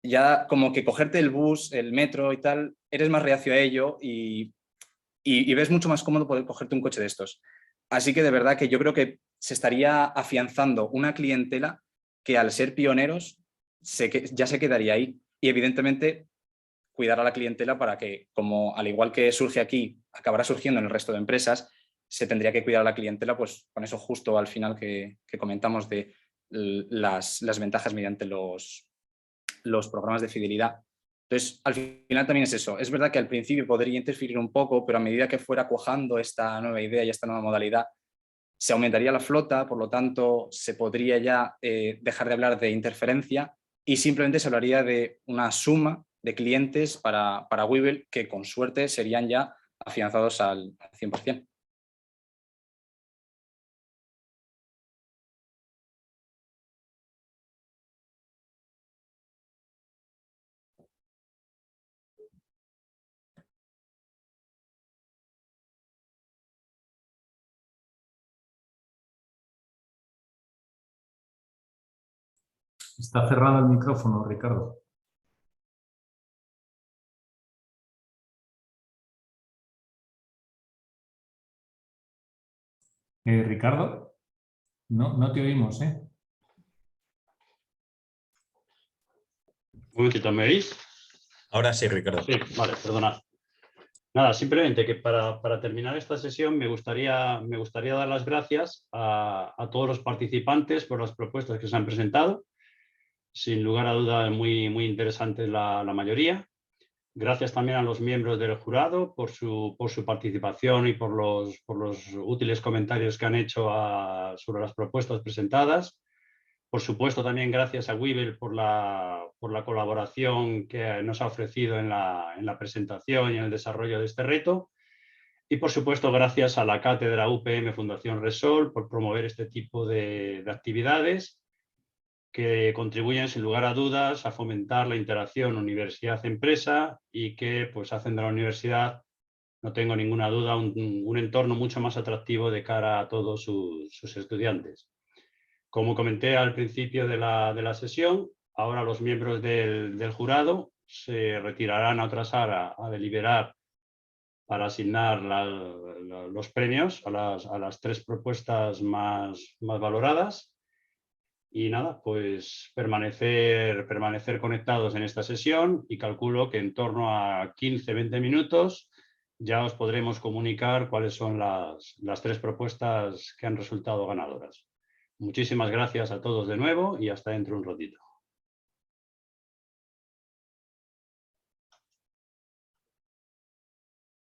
ya como que cogerte el bus, el metro y tal, eres más reacio a ello y ves mucho más cómodo poder cogerte un coche de estos. Así que de verdad que yo creo que se estaría afianzando una clientela que al ser pioneros ya se quedaría ahí, y evidentemente cuidar a la clientela para que, como al igual que surge aquí, acabará surgiendo en el resto de empresas, se tendría que cuidar a la clientela, pues con eso justo al final que comentamos de las ventajas mediante los programas de fidelidad. Entonces, al final también es eso. Es verdad que al principio podría interferir un poco, pero a medida que fuera cuajando esta nueva idea y esta nueva modalidad, se aumentaría la flota, por lo tanto, se podría ya dejar de hablar de interferencia y simplemente se hablaría de una suma de clientes para Webull que con suerte serían ya afianzados al 100%. Está cerrado el micrófono, Ricardo. Ricardo, no te oímos, ¿eh? Un momentito, ¿me oís? Ahora sí, Ricardo. Sí, vale, perdonad. Nada, simplemente que para terminar esta sesión me gustaría dar las gracias a todos los participantes por las propuestas que se han presentado. Sin lugar a dudas, muy interesantes la mayoría. Gracias también a los miembros del jurado por su participación y por los útiles comentarios que han hecho sobre las propuestas presentadas. Por supuesto, también gracias a Webull por la colaboración que nos ha ofrecido en la presentación y en el desarrollo de este reto. Y, por supuesto, gracias a la Cátedra UPM Fundación Resol por promover este tipo de actividades que contribuyen, sin lugar a dudas, a fomentar la interacción universidad-empresa y que pues, hacen de la universidad, no tengo ninguna duda, un entorno mucho más atractivo de cara a todos sus estudiantes. Como comenté al principio de la sesión, ahora los miembros del jurado se retirarán a otra sala a deliberar para asignar los premios a las 3 propuestas más valoradas. Y nada, pues permanecer conectados en esta sesión y calculo que en torno a 15-20 minutos ya os podremos comunicar cuáles son las 3 propuestas que han resultado ganadoras. Muchísimas gracias a todos de nuevo y hasta dentro de un ratito.